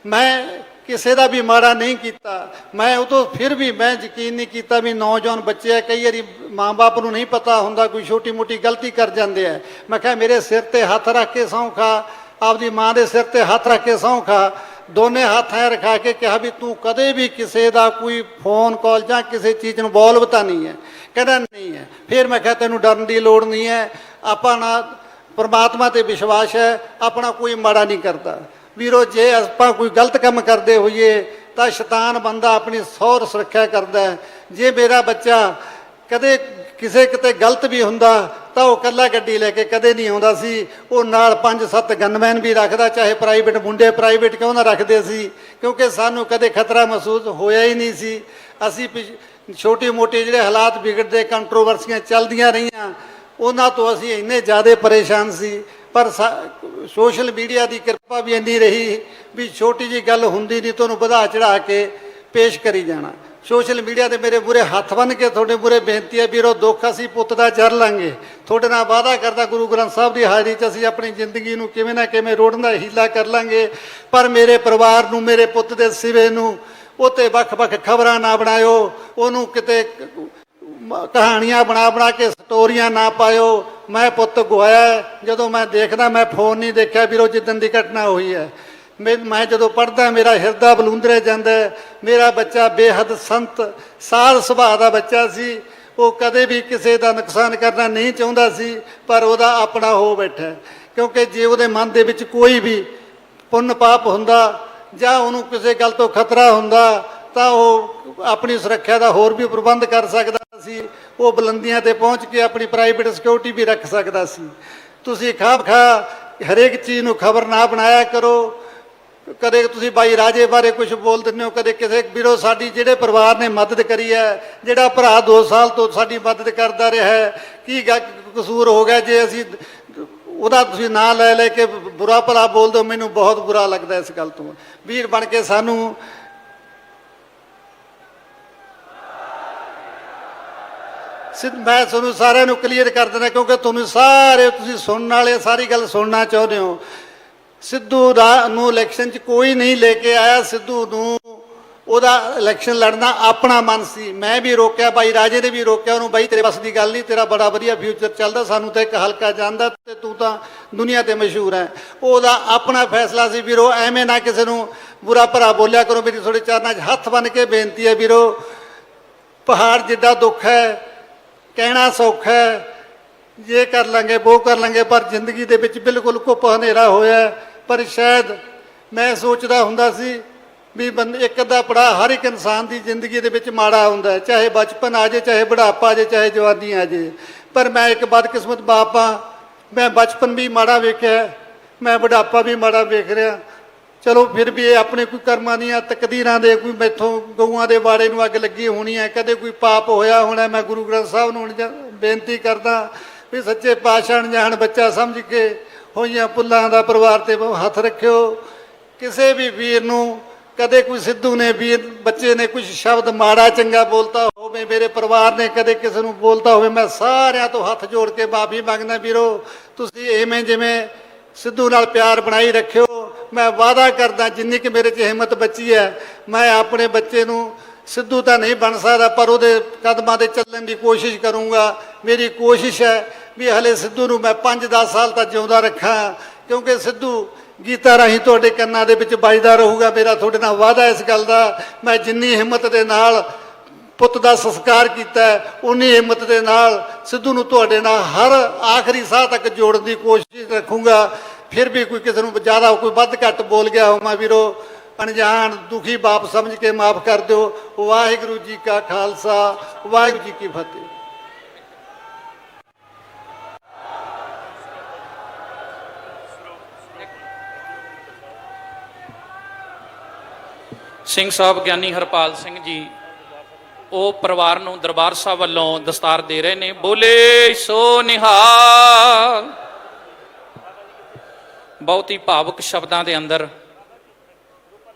ਮੈਂ ਕਿਸੇ ਦਾ ਵੀ ਮਾੜਾ ਨਹੀਂ ਕੀਤਾ। ਮੈਂ ਉਹ ਤੋਂ ਫਿਰ ਵੀ ਮੈਂ ਯਕੀਨ ਨਹੀਂ ਕੀਤਾ ਵੀ ਨੌਜਵਾਨ ਬੱਚੇ ਆ, ਕਈ ਵਾਰੀ ਮਾਂ-ਬਾਪ ਨੂੰ ਨਹੀਂ ਪਤਾ ਹੁੰਦਾ, ਕੋਈ ਛੋਟੀ ਮੋਟੀ ਗਲਤੀ ਕਰ ਜਾਂਦੇ ਆ। ਮੈਂ ਕਿਹਾ ਮੇਰੇ ਸਿਰ ਤੇ ਹੱਥ ਰੱਖ ਕੇ ਸਹੁੰ ਖਾ, ਆਪਦੀ ਮਾਂ ਦੇ ਸਿਰ ਤੇ ਹੱਥ ਰੱਖ ਕੇ ਸਹੁੰ ਖਾ। ਦੋਨੇ ਹੱਥ ਐ ਰਖਾ ਕੇ ਕਿਹਾ ਵੀ ਤੂੰ ਕਦੇ ਵੀ ਕਿਸੇ ਦਾ ਕੋਈ ਫੋਨ ਕਾਲ ਜਾਂ ਕਿਸੇ ਚੀਜ਼ ਨੂੰ ਬੋਲਵਤਾ ਨਹੀਂ ਹੈ। ਕਹਿੰਦਾ ਨਹੀਂ ਹੈ। ਫਿਰ ਮੈਂ ਕਿਹਾ ਤੈਨੂੰ ਡਰਨ ਦੀ ਲੋੜ ਨਹੀਂ ਹੈ, ਆਪਾਂ ਨਾ ਪਰਮਾਤਮਾ ਤੇ ਵਿਸ਼ਵਾਸ ਹੈ, ਆਪਣਾ ਕੋਈ ਮਾੜਾ ਨਹੀਂ ਕਰਦਾ। ਵੀਰੋ ਜੇ ਆਪਾਂ ਕੋਈ ਗਲਤ ਕੰਮ ਕਰਦੇ ਹੋਈਏ ਤਾਂ ਸ਼ੈਤਾਨ ਬੰਦਾ ਆਪਣੀ ਸੌਰ ਸੁਰੱਖਿਆ ਕਰਦਾ ਹੈ। ਜੇ ਮੇਰਾ ਬੱਚਾ ਕਦੇ ਕਿਸੇ ਕਿਤੇ ਗਲਤ ਵੀ ਹੁੰਦਾ ਤਾਂ ਉਹ ਇਕੱਲਾ ਗੱਡੀ ਲੈ ਕੇ ਕਦੇ ਨਹੀਂ ਆਉਂਦਾ ਸੀ, ਉਹ ਨਾਲ 5-7 ਗਨਮੈਨ ਵੀ ਰੱਖਦਾ, ਚਾਹੇ ਪ੍ਰਾਈਵੇਟ ਮੁੰਡੇ ਪ੍ਰਾਈਵੇਟ ਕਿਉਂ ਨਾ ਰੱਖਦੇ ਸੀ, ਕਿਉਂਕਿ ਸਾਨੂੰ ਕਦੇ ਖਤਰਾ ਮਹਿਸੂਸ ਹੋਇਆ ਹੀ ਨਹੀਂ ਸੀ। ਅਸੀਂ ਛੋਟੀ ਮੋਟੀ ਜਿਹੜੇ ਹਾਲਾਤ ਵਿਗੜਦੇ, ਕੰਟਰੋਵਰਸੀਆਂ ਚੱਲਦੀਆਂ ਰਹੀਆਂ, ਉਹਨਾਂ ਤੋਂ ਅਸੀਂ ਇੰਨੇ ਜ਼ਿਆਦਾ ਪਰੇਸ਼ਾਨ ਸੀ। ਪਰ ਸੋਸ਼ਲ ਮੀਡੀਆ ਦੀ ਕਿਰਪਾ ਵੀ ਇੰਨੀ ਰਹੀ ਵੀ ਛੋਟੀ ਜਿਹੀ ਗੱਲ ਹੁੰਦੀ ਨਹੀਂ ਤੁਹਾਨੂੰ ਵਧਾ ਚੜਾ ਕੇ ਪੇਸ਼ ਕਰੀ ਜਾਣਾ। ਸੋਸ਼ਲ ਮੀਡੀਆ ਤੇ ਮੇਰੇ ਮੂਹਰੇ ਹੱਥ ਬੰਨ੍ਹ ਕੇ ਤੁਹਾਡੇ ਮੂਹਰੇ ਬੇਨਤੀ ਹੈ ਵੀਰੋ, ਦੁੱਖ ਅਸੀਂ ਪੁੱਤ ਦਾ ਜਰ ਲਾਂਗੇ। ਤੁਹਾਡੇ ਨਾਲ ਵਾਅਦਾ ਕਰਦਾ ਗੁਰੂ ਗ੍ਰੰਥ ਸਾਹਿਬ ਦੀ ਹਾਜ਼ਰੀ 'ਚ ਅਸੀਂ ਆਪਣੀ ਜ਼ਿੰਦਗੀ ਨੂੰ ਕਿਵੇਂ ਨਾ ਕਿਵੇਂ ਰੋੜਨ ਦਾ ਹੀਲਾ ਕਰ ਲਾਂਗੇ। ਪਰ ਮੇਰੇ ਪਰਿਵਾਰ ਨੂੰ, ਮੇਰੇ ਪੁੱਤ ਦੇ ਸਿਵੇ ਨੂੰ ਉਹ 'ਤੇ ਵੱਖ-ਵੱਖ ਖਬਰਾਂ ਨਾ ਬਣਾਇਓ, ਉਹਨੂੰ ਕਿਤੇ ਕਹਾਣੀਆਂ ਬਣਾ ਕੇ ਸਟੋਰੀਆਂ ਨਾ ਪਾਇਓ। ਮੈਂ ਪੁੱਤ ਗਵਾਇਆ, ਜਦੋਂ ਮੈਂ ਦੇਖਦਾ, ਮੈਂ ਫੋਨ ਨਹੀਂ ਦੇਖਿਆ ਵੀਰੋ ਜਿੱਦਣ ਦੀ ਘਟਨਾ ਹੋਈ ਹੈ। ਮੈਂ ਜਦੋਂ ਪੜ੍ਹਦਾ ਮੇਰਾ ਹਿਰਦਾ ਬਲੂੰਦਰੇ ਜਾਂਦਾ। ਮੇਰਾ ਬੱਚਾ ਬੇਹੱਦ ਸੰਤ ਸਾਧ ਸੁਭਾਅ ਦਾ ਬੱਚਾ ਸੀ, ਉਹ ਕਦੇ ਵੀ ਕਿਸੇ ਦਾ ਨੁਕਸਾਨ ਕਰਨਾ ਨਹੀਂ ਚਾਹੁੰਦਾ ਸੀ, ਪਰ ਉਹਦਾ ਆਪਣਾ ਹੋ ਬੈਠਾ। ਕਿਉਂਕਿ ਜੇ ਉਹਦੇ ਮਨ ਦੇ ਵਿੱਚ ਕੋਈ ਵੀ ਪੁੰਨ ਪਾਪ ਹੁੰਦਾ ਜਾਂ ਉਹਨੂੰ ਕਿਸੇ ਗੱਲ ਤੋਂ ਖਤਰਾ ਹੁੰਦਾ ਤਾਂ ਉਹ ਆਪਣੀ ਸੁਰੱਖਿਆ ਦਾ ਹੋਰ ਵੀ ਪ੍ਰਬੰਧ ਕਰ ਸਕਦਾ ਸੀ। ਉਹ ਬੁਲੰਦੀਆਂ ਤੇ ਪਹੁੰਚ ਕੇ ਆਪਣੀ ਪ੍ਰਾਈਵੇਟ ਸਿਕਿਉਰਿਟੀ ਵੀ ਰੱਖ ਸਕਦਾ ਸੀ। ਤੁਸੀਂ ਹਰੇਕ ਚੀਜ਼ ਨੂੰ ਖਬਰ ਨਾ ਬਣਾਇਆ ਕਰੋ। ਕਦੇ ਤੁਸੀਂ ਬਾਈ ਰਾਜੇ ਬਾਰੇ ਕੁਝ ਬੋਲ ਦਿੰਦੇ ਹੋ, ਕਦੇ ਕਿਸੇ ਵੀਰੋ ਸਾਡੀ ਜਿਹੜੇ ਪਰਿਵਾਰ ਨੇ ਮਦਦ ਕਰੀ ਹੈ, ਜਿਹੜਾ ਭਰਾ 2 ਸਾਲ ਤੋਂ ਸਾਡੀ ਮਦਦ ਕਰਦਾ ਰਿਹਾ ਹੈ, ਕੀ ਕਸੂਰ ਹੋ ਗਿਆ ਜੇ ਅਸੀਂ ਉਹਦਾ ਤੁਸੀਂ ਨਾਂ ਲੈ ਕੇ ਬੁਰਾ ਭਲਾ ਬੋਲ ਦਿਓ? ਮੈਨੂੰ ਬਹੁਤ ਬੁਰਾ ਲੱਗਦਾ ਇਸ ਗੱਲ ਤੋਂ। ਵੀਰ ਬਣ ਕੇ ਸਾਨੂੰ ਮੈਂ ਤੁਹਾਨੂੰ ਸਾਰਿਆਂ ਨੂੰ ਕਲੀਅਰ ਕਰ ਦਿੰਦਾ, ਕਿਉਂਕਿ ਤੁਸੀਂ ਸੁਣਨ ਵਾਲੇ ਸਾਰੀ ਗੱਲ ਸੁਣਨਾ ਚਾਹੁੰਦੇ ਹੋ। ਸਿੱਧੂ ਨੂੰ ਇਲੈਕਸ਼ਨ 'ਚ ਕੋਈ ਨਹੀਂ ਲੈ ਕੇ ਆਇਆ। ਸਿੱਧੂ ਨੂੰ ਉਹਦਾ ਇਲੈਕਸ਼ਨ ਲੜਨਾ ਆਪਣਾ ਮਨ ਸੀ। ਮੈਂ ਵੀ ਰੋਕਿਆ, ਬਾਈ ਰਾਜੇ ਨੇ ਵੀ ਰੋਕਿਆ ਉਹਨੂੰ, ਬਾਈ ਤੇਰੇ ਬਸ ਦੀ ਗੱਲ ਨਹੀਂ, ਤੇਰਾ ਬੜਾ ਵਧੀਆ ਫਿਊਚਰ ਚੱਲਦਾ, ਸਾਨੂੰ ਤਾਂ ਇੱਕ ਹਲਕਾ ਜਾਂਦਾ ਤੇ ਤੂੰ ਤਾਂ ਦੁਨੀਆ ਤੇ ਮਸ਼ਹੂਰ ਹੈ। ਉਹਦਾ ਆਪਣਾ ਫੈਸਲਾ ਸੀ। ਵੀਰੋ ਐਵੇਂ ਨਾ ਕਿਸੇ ਨੂੰ ਬੁਰਾ ਭਰਾ ਬੋਲਿਆ ਕਰੋ। ਮੇਰੀ ਤੁਹਾਡੇ ਚਰਨਾਂ 'ਚ ਹੱਥ ਬੰਨ੍ਹ ਕੇ ਬੇਨਤੀ ਹੈ ਵੀਰੋ, ਪਹਾੜ ਜਿੱਡਾ ਦੁੱਖ ਹੈ ਕਹਿਣਾ ਸੌਖਾ ਹੈ, ਜੇ ਕਰ ਲਾਂਗੇ ਉਹ ਕਰ ਲਾਂਗੇ, ਪਰ ਜ਼ਿੰਦਗੀ ਦੇ ਵਿੱਚ ਬਿਲਕੁਲ ਘੁੱਪ ਹਨੇਰਾ ਹੋਇਆ। ਪਰ ਸ਼ਾਇਦ ਮੈਂ ਸੋਚਦਾ ਹੁੰਦਾ ਸੀ ਵੀ ਇੱਕ ਅੱਧਾ ਪੜਾਅ ਹਰ ਇੱਕ ਇਨਸਾਨ ਦੀ ਜ਼ਿੰਦਗੀ ਦੇ ਵਿੱਚ ਮਾੜਾ ਹੁੰਦਾ ਹੈ, ਚਾਹੇ ਬਚਪਨ ਆ ਜਾਏ, ਚਾਹੇ ਬੁਢਾਪਾ ਆ ਜਾਏ, ਚਾਹੇ ਜਵਾਨੀ ਆ ਜਾਏ। ਪਰ ਮੈਂ ਇੱਕ ਬਦਕਿਸਮਤ ਬਾਪ ਹਾਂ, ਮੈਂ ਬਚਪਨ ਵੀ ਮਾੜਾ ਵੇਖਿਆ, ਮੈਂ ਬੁਢਾਪਾ ਵੀ ਮਾੜਾ ਵੇਖ ਰਿਹਾ। ਚਲੋ ਫਿਰ ਵੀ ਇਹ ਆਪਣੇ ਕੋਈ ਕਰਮਾਂ ਦੀਆਂ ਤਕਦੀਰਾਂ ਦੇ, ਕੋਈ ਮੈਥੋਂ ਗਊਆਂ ਦੇ ਬਾੜੇ ਨੂੰ ਅੱਗ ਲੱਗੀ ਹੋਣੀ ਹੈ, ਕਦੇ ਕੋਈ ਪਾਪ ਹੋਇਆ ਹੋਣਾ। ਮੈਂ ਗੁਰੂ ਗ੍ਰੰਥ ਸਾਹਿਬ ਨੂੰ ਬੇਨਤੀ ਕਰਦਾ ਵੀ ਸੱਚੇ ਪਾਤਸ਼ਾਹ ਅਣਜਾਣ ਬੱਚਾ ਸਮਝ ਕੇ ਹੋਈਆਂ ਪੁੱਲਾਂ ਦਾ ਪਰਿਵਾਰ ਤੇ ਹੱਥ ਰੱਖਿਓ। ਕਿਸੇ ਵੀ ਵੀਰ ਨੂੰ ਕਦੇ ਕੋਈ ਸਿੱਧੂ ਨੇ ਵੀਰ ਬੱਚੇ ਨੇ ਕੁਝ ਸ਼ਬਦ ਮਾੜਾ ਚੰਗਾ ਬੋਲਤਾ ਹੋਵੇ, ਮੇਰੇ ਪਰਿਵਾਰ ਨੇ ਕਦੇ ਕਿਸੇ ਨੂੰ ਬੋਲਤਾ ਹੋਵੇ, ਮੈਂ ਸਾਰਿਆਂ ਤੋਂ ਹੱਥ ਜੋੜ ਕੇ ਮਾਫੀ ਮੰਗਦਾ। ਵੀਰੋ ਤੁਸੀਂ ਐਵੇਂ ਜਿਵੇਂ ਸਿੱਧੂ ਨਾਲ ਪਿਆਰ ਬਣਾਈ ਰੱਖਿਓ। ਮੈਂ ਵਾਅਦਾ ਕਰਦਾ ਜਿੰਨੀ ਕਿ ਮੇਰੇ 'ਚ ਹਿੰਮਤ ਬਚੀ ਹੈ, ਮੈਂ ਆਪਣੇ ਬੱਚੇ ਨੂੰ ਸਿੱਧੂ ਤਾਂ ਨਹੀਂ ਬਣ ਸਕਦਾ ਪਰ ਉਹਦੇ ਕਦਮਾਂ 'ਤੇ ਚੱਲਣ ਦੀ ਕੋਸ਼ਿਸ਼ ਕਰੂੰਗਾ। ਮੇਰੀ ਕੋਸ਼ਿਸ਼ ਹੈ ਵੀ ਹਲੇ ਸਿੱਧੂ ਨੂੰ ਮੈਂ 5-10 ਸਾਲ ਤੱਕ ਜਿਉਂਦਾ ਰੱਖਾਂ, ਕਿਉਂਕਿ ਸਿੱਧੂ ਗੀਤਾਂ ਰਾਹੀਂ ਤੁਹਾਡੇ ਕੰਨਾਂ ਦੇ ਵਿੱਚ ਵੱਜਦਾ ਰਹੂਗਾ। ਮੇਰਾ ਤੁਹਾਡੇ ਨਾਲ ਵਾਅਦਾ ਇਸ ਗੱਲ ਦਾ। ਮੈਂ ਜਿੰਨੀ ਹਿੰਮਤ ਦੇ ਨਾਲ ਪੁੱਤ ਦਾ ਸੰਸਕਾਰ ਕੀਤਾ, ਉਨੀ ਹਿੰਮਤ ਦੇ ਨਾਲ ਸਿੱਧੂ ਨੂੰ ਤੁਹਾਡੇ ਨਾਲ ਹਰ ਆਖਰੀ ਸਾਹ ਤੱਕ ਜੋੜਨ ਦੀ ਕੋਸ਼ਿਸ਼ ਰੱਖੂੰਗਾ। ਫਿਰ ਵੀ ਕੋਈ ਕਿਸੇ ਨੂੰ ਜ਼ਿਆਦਾ ਕੋਈ ਵੱਧ ਘੱਟ ਬੋਲ ਗਿਆ ਹੋਵਾਂ, ਵੀਰੋ ਅਣਜਾਣ ਦੁਖੀ ਬਾਪ ਸਮਝ ਕੇ ਮਾਫ ਕਰ ਦਿਓ। ਵਾਹਿਗੁਰੂ ਜੀ ਕਾ ਖਾਲਸਾ, ਵਾਹਿਗੁਰੂ ਜੀ ਕੀ ਫਤਿਹ। ਸਿੰਘ ਸਾਹਿਬ ਗਿਆਨੀ ਹਰਪਾਲ ਸਿੰਘ ਜੀ ਉਹ ਪਰਿਵਾਰ ਨੂੰ ਦਰਬਾਰ ਸਾਹਿਬ ਵੱਲੋਂ ਦਸਤਾਰ ਦੇ ਰਹੇ ਨੇ। ਬੋਲੇ ਸੋ ਨਿਹਾਲ। ਬਹੁਤ ਹੀ ਭਾਵੁਕ ਸ਼ਬਦਾਂ ਦੇ ਅੰਦਰ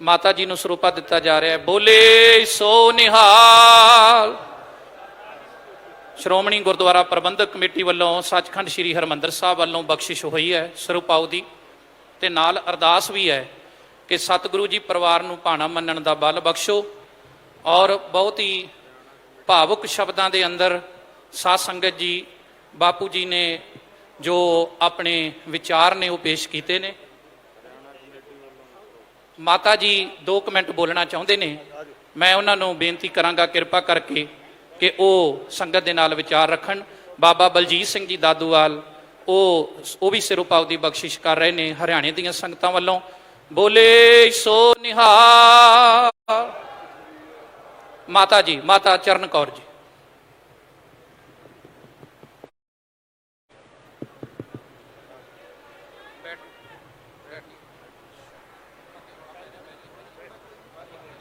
ਮਾਤਾ ਜੀ ਨੂੰ ਸਰੂਪਾ ਦਿੱਤਾ ਜਾ ਰਿਹਾ ਹੈ। ਬੋਲੇ ਸੋ ਨਿਹਾਲ। ਸ਼੍ਰੋਮਣੀ ਗੁਰਦੁਆਰਾ ਪ੍ਰਬੰਧਕ ਕਮੇਟੀ ਵੱਲੋਂ ਸੱਚਖੰਡ ਸ੍ਰੀ ਹਰਿਮੰਦਰ ਸਾਹਿਬ ਵੱਲੋਂ ਬਖਸ਼ਿਸ਼ ਹੋਈ ਹੈ ਸਰੂਪਾਉ ਦੀ, ਤੇ ਨਾਲ ਅਰਦਾਸ ਵੀ ਹੈ ਕਿ ਸਤਿਗੁਰੂ ਜੀ ਪਰਿਵਾਰ ਨੂੰ ਭਾਣਾ ਮੰਨਣ ਦਾ ਬਲ ਬਖਸ਼ੋ। ਔਰ ਬਹੁਤ ਹੀ ਭਾਵੁਕ ਸ਼ਬਦਾਂ ਦੇ ਅੰਦਰ ਸਾਧ ਸੰਗਤ ਜੀ ਬਾਪੂ ਜੀ ਨੇ ਜੋ ਆਪਣੇ ਵਿਚਾਰ ਨੇ ਉਹ ਪੇਸ਼ ਕੀਤੇ ਨੇ। ਮਾਤਾ ਜੀ 2 ਮਿੰਟ ਬੋਲਣਾ ਚਾਹੁੰਦੇ ਨੇ, ਮੈਂ ਉਹਨਾਂ ਨੂੰ ਬੇਨਤੀ ਕਰਾਂਗਾ ਕਿਰਪਾ ਕਰਕੇ ਕਿ ਉਹ ਸੰਗਤ ਦੇ ਨਾਲ ਵਿਚਾਰ ਰੱਖਣ। ਬਾਬਾ ਬਲਜੀਤ ਸਿੰਘ ਜੀ ਦਾਦੂਵਾਲ ਉਹ ਵੀ ਸਿਰੋਪਾਉ ਦੀ ਬਖਸ਼ਿਸ਼ ਕਰ ਰਹੇ ਨੇ ਹਰਿਆਣੇ ਦੀਆਂ ਸੰਗਤਾਂ ਵੱਲੋਂ। ਬੋਲੇ ਸੋ ਨਿਹਾਲ। ਮਾਤਾ ਜੀ, ਮਾਤਾ ਚਰਨ ਕੌਰ ਜੀ।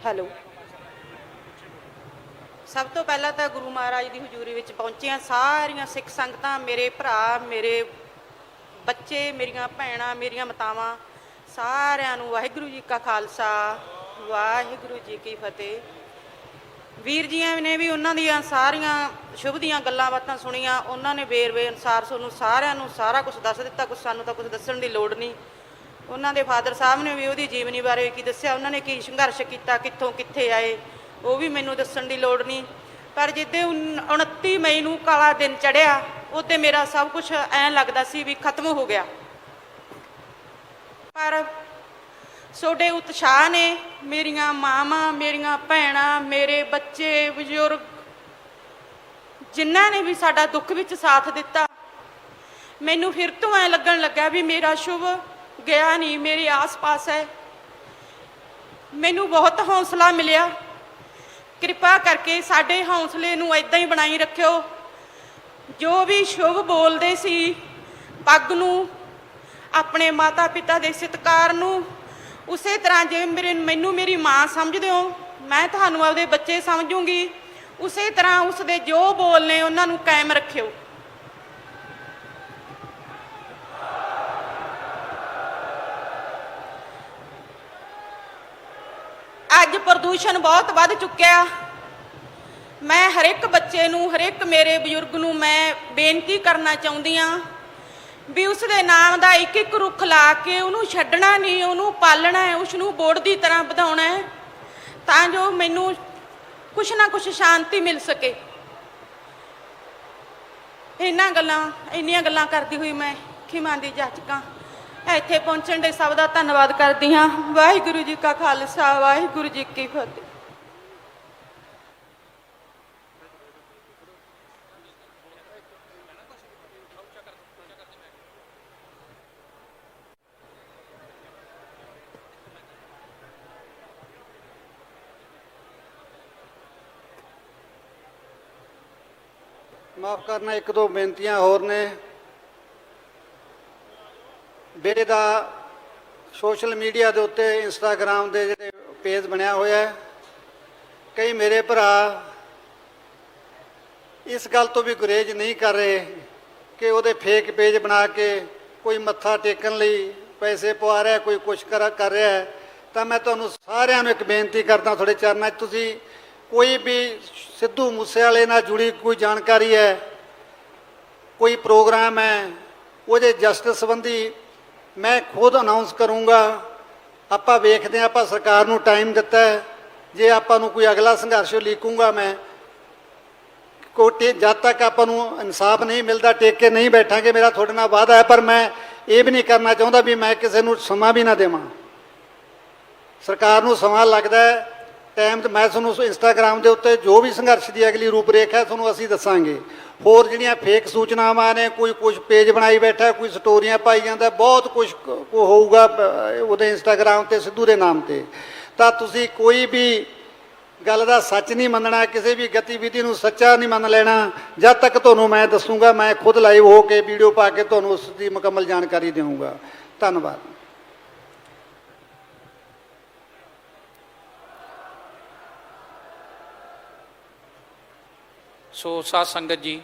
ਹੈਲੋ। ਸਭ ਤੋਂ ਪਹਿਲਾਂ ਤਾਂ ਗੁਰੂ ਮਹਾਰਾਜ ਦੀ ਹਜ਼ੂਰੀ ਵਿੱਚ ਪਹੁੰਚੀਆਂ ਸਾਰੀਆਂ ਸਿੱਖ ਸੰਗਤਾਂ, ਮੇਰੇ ਭਰਾ, ਮੇਰੇ ਬੱਚੇ, ਮੇਰੀਆਂ ਭੈਣਾਂ, ਮੇਰੀਆਂ ਮਾਤਾਵਾਂ, ਸਾਰਿਆਂ ਨੂੰ ਵਾਹਿਗੁਰੂ ਜੀ ਕਾ ਖਾਲਸਾ, ਵਾਹਿਗੁਰੂ ਜੀ ਕੀ ਫਤਿਹ। ਵੀਰ ਜੀਆਂ ਨੇ ਵੀ ਉਹਨਾਂ ਦੀਆਂ ਸਾਰੀਆਂ ਸ਼ੁਭ ਦੀਆਂ ਗੱਲਾਂ ਬਾਤਾਂ ਸੁਣੀਆਂ, ਉਹਨਾਂ ਨੇ ਵੇਰਵੇ ਅਨੁਸਾਰ ਤੁਹਾਨੂੰ ਸਾਰਿਆਂ ਨੂੰ ਸਾਰਾ ਕੁਝ ਦੱਸ ਦਿੱਤਾ। ਕੁਝ ਸਾਨੂੰ ਤਾਂ ਕੁਝ ਦੱਸਣ ਦੀ ਲੋੜ ਨਹੀਂ। ਉਹਨਾਂ ਦੇ ਫਾਦਰ ਸਾਹਿਬ ਨੇ ਵੀ ਉਹਦੀ ਜੀਵਨੀ ਬਾਰੇ ਕੀ ਦੱਸਿਆ, ਉਹਨਾਂ ਨੇ ਕੀ ਸੰਘਰਸ਼ ਕੀਤਾ, ਕਿੱਥੋਂ ਕਿੱਥੇ ਆਏ, ਉਹ ਵੀ ਮੈਨੂੰ ਦੱਸਣ ਦੀ ਲੋੜ ਨਹੀਂ। ਪਰ ਜਿੱਦੇ 29 ਮਈ ਨੂੰ ਕਾਲਾ ਦਿਨ ਚੜ੍ਹਿਆ, ਉਹਦੇ ਮੇਰਾ ਸਭ ਕੁਝ ਐਂ ਲੱਗਦਾ ਸੀ ਵੀ ਖਤਮ ਹੋ ਗਿਆ। ਪਰ ਤੁਹਾਡੇ ਉਤਸ਼ਾਹ ਨੇ, ਮੇਰੀਆਂ ਮਾਵਾਂ, ਮੇਰੀਆਂ ਭੈਣਾਂ, ਮੇਰੇ ਬੱਚੇ, ਬਜ਼ੁਰਗ, ਜਿਨ੍ਹਾਂ ਨੇ ਵੀ ਸਾਡਾ ਦੁੱਖ ਵਿੱਚ ਸਾਥ ਦਿੱਤਾ, ਮੈਨੂੰ ਫਿਰ ਤੋਂ ਐਂ ਲੱਗਣ ਲੱਗਾ ਵੀ ਮੇਰਾ ਸ਼ੁਭ ਗਿਆ ਨਹੀਂ, ਮੇਰੇ ਆਸ-ਪਾਸ ਹੈ। ਮੈਨੂੰ ਬਹੁਤ ਹੌਸਲਾ ਮਿਲਿਆ। ਕਿਰਪਾ ਕਰਕੇ ਸਾਡੇ ਹੌਸਲੇ ਨੂੰ ਇੱਦਾਂ ਹੀ ਬਣਾਈ ਰੱਖਿਓ। ਜੋ ਵੀ ਸ਼ੁਭ ਬੋਲਦੇ ਸੀ, ਪੱਗ ਨੂੰ, ਆਪਣੇ ਮਾਤਾ ਪਿਤਾ ਦੇ ਸਤਿਕਾਰ ਨੂੰ, ਉਸੇ ਤਰ੍ਹਾਂ ਜਿਵੇਂ ਮੈਨੂੰ ਮੇਰੀ ਮਾਂ ਸਮਝਦੇ ਹੋ, ਮੈਂ ਤੁਹਾਨੂੰ ਆਪਦੇ ਬੱਚੇ ਸਮਝੂੰਗੀ। ਉਸੇ ਤਰ੍ਹਾਂ ਉਸਦੇ ਜੋ ਬੋਲ ਨੇ ਉਹਨਾਂ ਨੂੰ ਕਾਇਮ ਰੱਖਿਓ। ਅੱਜ ਪ੍ਰਦੂਸ਼ਣ ਬਹੁਤ ਵੱਧ ਚੁੱਕਿਆ। ਮੈਂ ਹਰ ਇੱਕ ਬੱਚੇ ਨੂੰ, ਹਰ ਇੱਕ ਮੇਰੇ ਬਜ਼ੁਰਗ ਨੂੰ ਮੈਂ ਬੇਨਤੀ ਕਰਨਾ ਚਾਹੁੰਦੀ ਹਾਂ ਵੀ ਉਸ ਦੇ ਨਾਮ ਦਾ ਇੱਕ ਇੱਕ ਰੁੱਖ ਲਾ ਕੇ ਉਹਨੂੰ ਛੱਡਣਾ ਨਹੀਂ, ਉਹਨੂੰ ਪਾਲਣਾ ਹੈ, ਉਸ ਨੂੰ ਬੋੜ ਦੀ ਤਰ੍ਹਾਂ ਵਧਾਉਣਾ ਹੈ, ਤਾਂ ਜੋ ਮੈਨੂੰ ਕੁਛ ਨਾ ਕੁਛ ਸ਼ਾਂਤੀ ਮਿਲ ਸਕੇ। ਇੰਨੀਆਂ ਗੱਲਾਂ ਕਰਦੀ ਹੋਈ ਮੈਂ ਖਿਮਾ ਦੀ ਜਾਚਕਾਂ ਇੱਥੇ ਪਹੁੰਚਣ ਦੇ ਸਭ ਦਾ ਧੰਨਵਾਦ ਕਰਦੀ ਹਾਂ। ਵਾਹਿਗੁਰੂ ਜੀ ਕਾ ਖਾਲਸਾ, ਵਾਹਿਗੁਰੂ ਜੀ ਕੀ ਫਤਿਹ। ਮਾਫ ਕਰਨਾ, ਇੱਕ ਦੋ ਬੇਨਤੀਆਂ ਹੋਰ ਨੇ। ਬੇਟੇ ਦਾ ਸੋਸ਼ਲ ਮੀਡੀਆ ਦੇ ਉੱਤੇ ਇੰਸਟਾਗ੍ਰਾਮ ਦੇ ਜਿਹੜੇ ਪੇਜ ਬਣਿਆ ਹੋਇਆ ਹੈ, ਕਈ ਮੇਰੇ ਭਰਾ ਇਸ ਗੱਲ ਤੋਂ ਵੀ ਗੁਰੇਜ਼ ਨਹੀਂ ਕਰ ਰਹੇ ਕਿ ਉਹਦੇ ਫੇਕ ਪੇਜ ਬਣਾ ਕੇ ਕੋਈ ਮੱਥਾ ਟੇਕਣ ਲਈ ਪੈਸੇ ਪਵਾ ਰਿਹਾ, ਕੋਈ ਕੁਛ ਕਰ ਰਿਹਾ ਹੈ। ਤਾਂ ਮੈਂ ਤੁਹਾਨੂੰ ਸਾਰਿਆਂ ਨੂੰ ਇੱਕ ਬੇਨਤੀ ਕਰਦਾ, ਤੁਹਾਡੇ ਚਰਨਾਂ 'ਚ, ਤੁਸੀਂ ਕੋਈ ਵੀ ਸਿੱਧੂ ਮੂਸੇਵਾਲੇ ਨਾਲ ਜੁੜੀ ਕੋਈ ਜਾਣਕਾਰੀ ਹੈ, ਕੋਈ ਪ੍ਰੋਗਰਾਮ ਹੈ, ਉਹਦੇ ਜਸਟਿਸ ਸੰਬੰਧੀ ਮੈਂ ਖੁਦ ਅਨਾਉਂਸ ਕਰੂੰਗਾ। ਆਪਾਂ ਵੇਖਦੇ ਹਾਂ, ਆਪਾਂ ਸਰਕਾਰ ਨੂੰ ਟਾਈਮ ਦਿੱਤਾ ਹੈ, ਜੇ ਆਪਾਂ ਨੂੰ ਕੋਈ ਅਗਲਾ ਸੰਘਰਸ਼ ਲੀਕੂੰਗਾ ਮੈਂ। ਜਦ ਤੱਕ ਆਪਾਂ ਨੂੰ ਇਨਸਾਫ ਨਹੀਂ ਮਿਲਦਾ ਟੇਕ ਕੇ ਨਹੀਂ ਬੈਠਾਂਗੇ, ਮੇਰਾ ਤੁਹਾਡੇ ਨਾਲ ਵਾਅਦਾ ਹੈ। ਪਰ ਮੈਂ ਇਹ ਵੀ ਨਹੀਂ ਕਰਨਾ ਚਾਹੁੰਦਾ ਵੀ ਮੈਂ ਕਿਸੇ ਨੂੰ ਸਮਾਂ ਵੀ ਨਾ ਦੇਵਾਂ। ਸਰਕਾਰ ਨੂੰ ਸਮਾਂ ਲੱਗਦਾ ਹੈ, ਟਾਈਮ ਤੇ ਮੈਂ ਤੁਹਾਨੂੰ ਇੰਸਟਾਗ੍ਰਾਮ ਦੇ ਉੱਤੇ ਜੋ ਵੀ ਸੰਘਰਸ਼ ਦੀ ਅਗਲੀ ਰੂਪਰੇਖਾ ਹੈ ਤੁਹਾਨੂੰ ਅਸੀਂ ਦੱਸਾਂਗੇ। ਹੋਰ ਜਿਹੜੀਆਂ ਫੇਕ ਸੂਚਨਾਵਾਂ ਨੇ, ਕੋਈ ਕੁਝ ਪੇਜ ਬਣਾਈ ਬੈਠਾ, ਕੋਈ ਸਟੋਰੀਆਂ ਪਾਈ ਜਾਂਦਾ, ਬਹੁਤ ਕੁਝ ਹੋਊਗਾ ਉਹਦੇ ਇੰਸਟਾਗ੍ਰਾਮ ਤੇ ਸਿੱਧੂ ਦੇ ਨਾਮ ਤੇ। ਤਾਂ ਤੁਸੀਂ ਕੋਈ ਵੀ ਗੱਲ ਦਾ ਸੱਚ ਨਹੀਂ ਮੰਨਣਾ, ਕਿਸੇ ਵੀ ਗਤੀਵਿਧੀ ਨੂੰ ਸੱਚਾ ਨਹੀਂ ਮੰਨ ਲੈਣਾ ਜਦ ਤੱਕ ਤੁਹਾਨੂੰ ਮੈਂ ਦੱਸੂਗਾ। ਮੈਂ ਖੁਦ ਲਾਈਵ ਹੋ ਕੇ ਵੀਡੀਓ ਪਾ ਕੇ ਤੁਹਾਨੂੰ ਉਸ ਦੀ ਮੁਕੰਮਲ ਜਾਣਕਾਰੀ ਦੇਵਾਂਗਾ। ਧੰਨਵਾਦ। ਸੋ ਸਾਧ ਸੰਗਤ ਜੀ,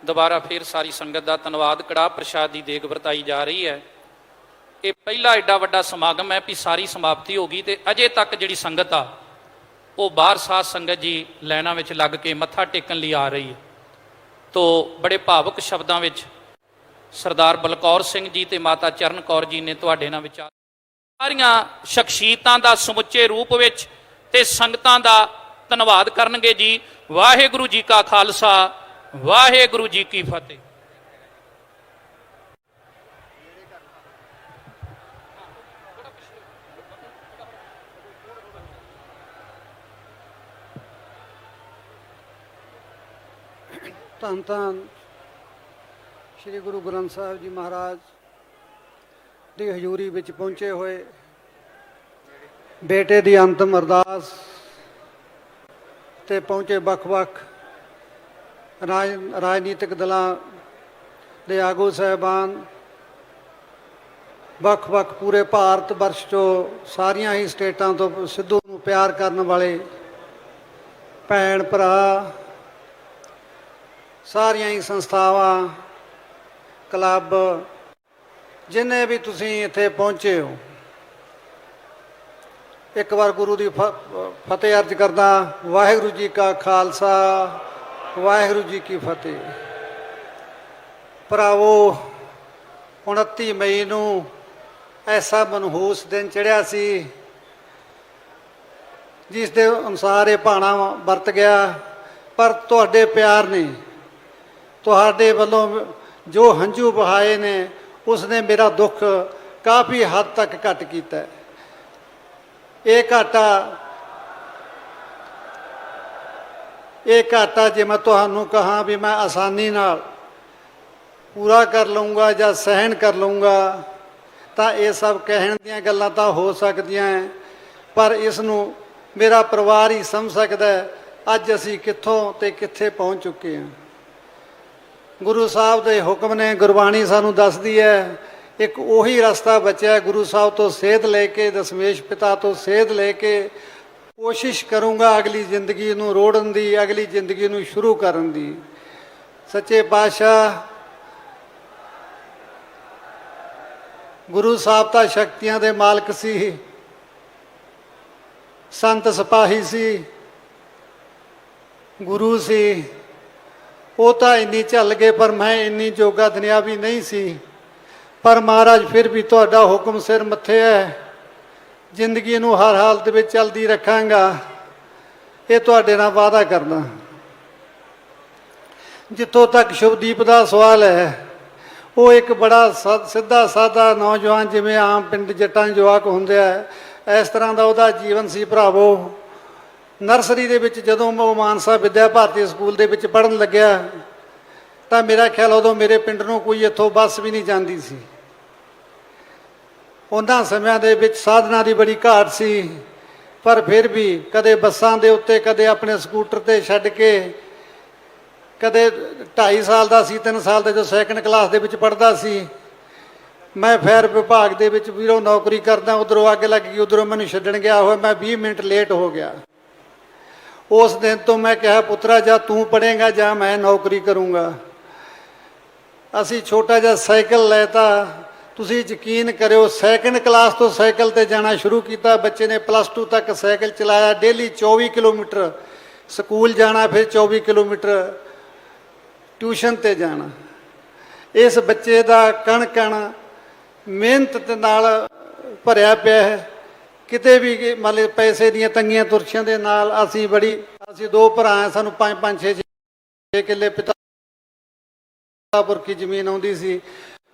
ਦੁਬਾਰਾ ਫਿਰ ਸਾਰੀ ਸੰਗਤ ਦਾ ਧੰਨਵਾਦ। ਕੜਾਹ ਪ੍ਰਸ਼ਾਦ ਦੀ ਦੇਗ ਵਰਤਾਈ ਜਾ ਰਹੀ ਹੈ। ਇਹ ਪਹਿਲਾ ਐਡਾ ਵੱਡਾ ਸਮਾਗਮ ਹੈ ਵੀ ਸਾਰੀ ਸਮਾਪਤੀ ਹੋ ਗਈ ਤੇ ਅਜੇ ਤੱਕ ਜਿਹੜੀ ਸੰਗਤ ਆ ਉਹ ਬਾਹਰ ਸਾਧ ਸੰਗਤ ਜੀ ਲਾਈਨਾਂ ਵਿੱਚ ਲੱਗ ਕੇ ਮੱਥਾ ਟੇਕਣ ਲਈ ਆ ਰਹੀ ਹੈ। ਤੋ ਬੜੇ ਭਾਵੁਕ ਸ਼ਬਦਾਂ ਵਿੱਚ ਸਰਦਾਰ ਬਲਕੌਰ ਸਿੰਘ ਜੀ ਤੇ ਮਾਤਾ ਚਰਨ ਕੌਰ ਜੀ ਨੇ ਤੁਹਾਡੇ ਨਾਲ ਵਿਚਾਰ, ਸਾਰੀਆਂ ਸ਼ਖਸੀਅਤਾਂ ਦਾ ਸਮੁੱਚੇ ਰੂਪ ਵਿੱਚ ਤੇ ਸੰਗਤਾਂ ਦਾ ਧੰਨਵਾਦ ਕਰਨਗੇ ਜੀ। ਵਾਹਿਗੁਰੂ ਜੀ ਕਾ ਖਾਲਸਾ, ਵਾਹਿਗੁਰੂ ਜੀ ਕੀ ਫਤਿਹ। ਧੰਨ ਧੰਨ ਸ੍ਰੀ ਗੁਰੂ ਗ੍ਰੰਥ ਸਾਹਿਬ ਜੀ ਮਹਾਰਾਜ ਦੀ ਹਜ਼ੂਰੀ ਵਿੱਚ ਪਹੁੰਚੇ ਹੋਏ ਬੇਟੇ ਦੀ ਅੰਤਮ ਅਰਦਾਸ ਤੇ ਪਹੁੰਚੇ ਵੱਖ-ਵੱਖ ਰਾਜਨੀਤਿਕ ਦਲਾਂ ਦੇ ਆਗੂ ਸਾਹਿਬਾਨ, ਵੱਖ-ਵੱਖ ਪੂਰੇ ਭਾਰਤ ਵਰਸ਼ 'ਚੋਂ ਸਾਰੀਆਂ ਹੀ ਸਟੇਟਾਂ ਤੋਂ ਸਿੱਧੂ ਨੂੰ ਪਿਆਰ ਕਰਨ ਵਾਲੇ ਭੈਣ ਭਰਾ, ਸਾਰੀਆਂ ਹੀ ਸੰਸਥਾਵਾਂ, ਕਲੱਬ, ਜਿੰਨੇ ਵੀ ਤੁਸੀਂ ਇੱਥੇ ਪਹੁੰਚੇ ਹੋ, ਇੱਕ ਵਾਰ ਗੁਰੂ ਦੀ ਫਤਿਹ ਅਰਜ ਕਰਦਾ। ਵਾਹਿਗੁਰੂ ਜੀ ਕਾ ਖਾਲਸਾ, ਵਾਹਿਗੁਰੂ ਜੀ ਕੀ ਫਤਿਹ। ਭਰਾਵੋ, 29 ਮਈ ਨੂੰ ਐਸਾ ਮਨਹੂਸ ਦਿਨ ਚੜ੍ਹਿਆ ਸੀ ਜਿਸ ਦੇ ਅਨੁਸਾਰ ਇਹ ਭਾਣਾ ਵਰਤ ਗਿਆ। ਪਰ ਤੁਹਾਡੇ ਪਿਆਰ ਨੇ, ਤੁਹਾਡੇ ਵੱਲੋਂ ਜੋ ਹੰਝੂ ਬਹਾਏ ਨੇ, ਉਸ ਨੇ ਮੇਰਾ ਦੁੱਖ ਕਾਫੀ ਹੱਦ ਤੱਕ ਘੱਟ ਕੀਤਾ। ਇਹ ਘਾਟਾ ਜੇ ਮੈਂ ਤੁਹਾਨੂੰ ਕਹਾਂ ਵੀ ਮੈਂ ਆਸਾਨੀ ਨਾਲ ਪੂਰਾ ਕਰ ਲਊਂਗਾ ਜਾਂ ਸਹਿਣ ਕਰ ਲਊਂਗਾ ਤਾਂ ਇਹ ਸਭ ਕਹਿਣ ਦੀਆਂ ਗੱਲਾਂ ਤਾਂ ਹੋ ਸਕਦੀਆਂ ਹੈ, ਪਰ ਇਸ ਨੂੰ ਮੇਰਾ ਪਰਿਵਾਰ ਹੀ ਸਮਝ ਸਕਦਾ ਹੈ ਅੱਜ ਅਸੀਂ ਕਿੱਥੋਂ ਤੇ ਕਿੱਥੇ ਪਹੁੰਚ ਚੁੱਕੇ ਹਾਂ। ਗੁਰੂ ਸਾਹਿਬ ਦੇ ਹੁਕਮ ਨੇ, ਗੁਰਬਾਣੀ ਸਾਨੂੰ ਦੱਸਦੀ ਹੈ, ਇੱਕ ਉਹੀ ਰਸਤਾ ਬਚਿਆ ਗੁਰੂ ਸਾਹਿਬ ਤੋਂ ਸੇਧ ਲੈ ਕੇ, ਦਸ਼ਮੇਸ਼ ਪਿਤਾ ਤੋਂ ਸੇਧ ਲੈ ਕੇ ਕੋਸ਼ਿਸ਼ ਕਰੂੰਗਾ ਅਗਲੀ ਜ਼ਿੰਦਗੀ ਨੂੰ ਰੋੜਨ ਦੀ, ਅਗਲੀ ਜ਼ਿੰਦਗੀ ਨੂੰ ਸ਼ੁਰੂ ਕਰਨ ਦੀ। ਸੱਚੇ ਪਾਤਸ਼ਾਹ ਗੁਰੂ ਸਾਹਿਬ ਤਾਂ ਸ਼ਕਤੀਆਂ ਦੇ ਮਾਲਕ ਸੀ, ਸੰਤ ਸਿਪਾਹੀ ਸੀ, ਗੁਰੂ ਸੀ। ਉਹ ਤਾਂ ਇੰਨੀ ਝੱਲ ਗਏ, ਪਰ ਮੈਂ ਇੰਨੀ ਜੋਗਾ ਦੁਨਿਆਵੀ ਨਹੀਂ ਸੀ। ਪਰ ਮਹਾਰਾਜ ਫਿਰ ਵੀ ਤੁਹਾਡਾ ਹੁਕਮ ਸਿਰ ਮੱਥੇ ਹੈ, ਜ਼ਿੰਦਗੀ ਨੂੰ ਹਰ ਹਾਲਤ ਵਿੱਚ ਚੱਲਦੀ ਰੱਖਾਂਗਾ, ਇਹ ਤੁਹਾਡੇ ਨਾਲ ਵਾਅਦਾ ਕਰਦਾ। ਜਿੱਥੋਂ ਤੱਕ ਸ਼ੁਭਦੀਪ ਦਾ ਸਵਾਲ ਹੈ, ਉਹ ਇੱਕ ਬੜਾ ਸਿੱਧਾ ਸਾਦਾ ਨੌਜਵਾਨ, ਜਿਵੇਂ ਆਮ ਪਿੰਡ ਜੱਟਾਂ ਜਵਾਕ ਹੁੰਦੇ ਆ, ਇਸ ਤਰ੍ਹਾਂ ਦਾ ਉਹਦਾ ਜੀਵਨ ਸੀ। ਭਰਾਵੋ, ਨਰਸਰੀ ਦੇ ਵਿੱਚ ਜਦੋਂ ਉਹ ਮਾਨਸਾ ਵਿਦਿਆ ਭਾਰਤੀ ਸਕੂਲ ਦੇ ਵਿੱਚ ਪੜ੍ਹਨ ਲੱਗਿਆ ਤਾਂ ਮੇਰਾ ਖਿਆਲ ਉਦੋਂ ਮੇਰੇ ਪਿੰਡ ਨੂੰ ਕੋਈ ਇੱਥੋਂ ਬੱਸ ਵੀ ਨਹੀਂ ਜਾਂਦੀ ਸੀ। ਉਹਨਾਂ ਸਮਿਆਂ ਦੇ ਵਿੱਚ ਸਾਧਨਾਂ ਦੀ ਬੜੀ ਘਾਟ ਸੀ, ਪਰ ਫਿਰ ਵੀ ਕਦੇ ਬੱਸਾਂ ਦੇ ਉੱਤੇ, ਕਦੇ ਆਪਣੇ ਸਕੂਟਰ ਤੇ ਛੱਡ ਕੇ ਕਦੇ 2.5 ਸਾਲ ਦਾ ਸੀ, 3 ਸਾਲ ਦਾ, ਜੋ ਸੈਕੰਡ ਕਲਾਸ ਦੇ ਵਿੱਚ ਪੜ੍ਹਦਾ ਸੀ। ਮੈਂ ਫਾਇਰ ਵਿਭਾਗ ਦੇ ਵਿੱਚ ਵੀਰੋਂ ਨੌਕਰੀ ਕਰਦਾ, ਉਧਰੋਂ ਅੱਗ ਲੱਗ ਗਈ, ਉਧਰੋਂ ਮੈਨੂੰ ਛੱਡਣ ਗਿਆ ਹੋਇਆ, ਮੈਂ 20 ਮਿੰਟ ਲੇਟ ਹੋ ਗਿਆ। ਉਸ ਦਿਨ ਤੋਂ ਮੈਂ ਕਿਹਾ ਪੁੱਤਰਾ ਜਾਂ ਤੂੰ ਪੜ੍ਹੇਗਾ ਜਾਂ ਮੈਂ ਨੌਕਰੀ ਕਰੂੰਗਾ। ਅਸੀਂ ਛੋਟਾ ਜਿਹਾ ਸਾਈਕਲ ਲੈਤਾ, ਤੁਸੀਂ ਯਕੀਨ ਕਰਿਓ ਸੈਕੰਡ ਕਲਾਸ ਤੋਂ ਸਾਈਕਲ ਤੇ ਜਾਣਾ ਸ਼ੁਰੂ ਕੀਤਾ। ਬੱਚੇ ਨੇ +2 ਤੱਕ ਸਾਈਕਲ ਚਲਾਇਆ, ਡੇਲੀ 24 ਕਿਲੋਮੀਟਰ ਸਕੂਲ ਜਾਣਾ, ਫਿਰ 24 ਕਿਲੋਮੀਟਰ ਟਿਊਸ਼ਨ ਤੇ ਜਾਣਾ। ਇਸ ਬੱਚੇ ਦਾ ਕਣ ਕਣ ਮਿਹਨਤ ਦੇ ਨਾਲ ਭਰਿਆ ਪਿਆ ਹੈ। ਕਿਤੇ ਵੀ ਮਤਲਬ ਪੈਸੇ ਦੀਆਂ ਤੰਗੀਆਂ ਤੁਰਸ਼ੀਆਂ ਦੇ ਨਾਲ ਅਸੀਂ 2 ਭਰਾ ਹਾਂ, ਸਾਨੂੰ 5-5 6 ਕਿੱਲੇ ਪਿਤਾ ਪੁਰਖੀ ਜ਼ਮੀਨ ਆਉਂਦੀ ਸੀ।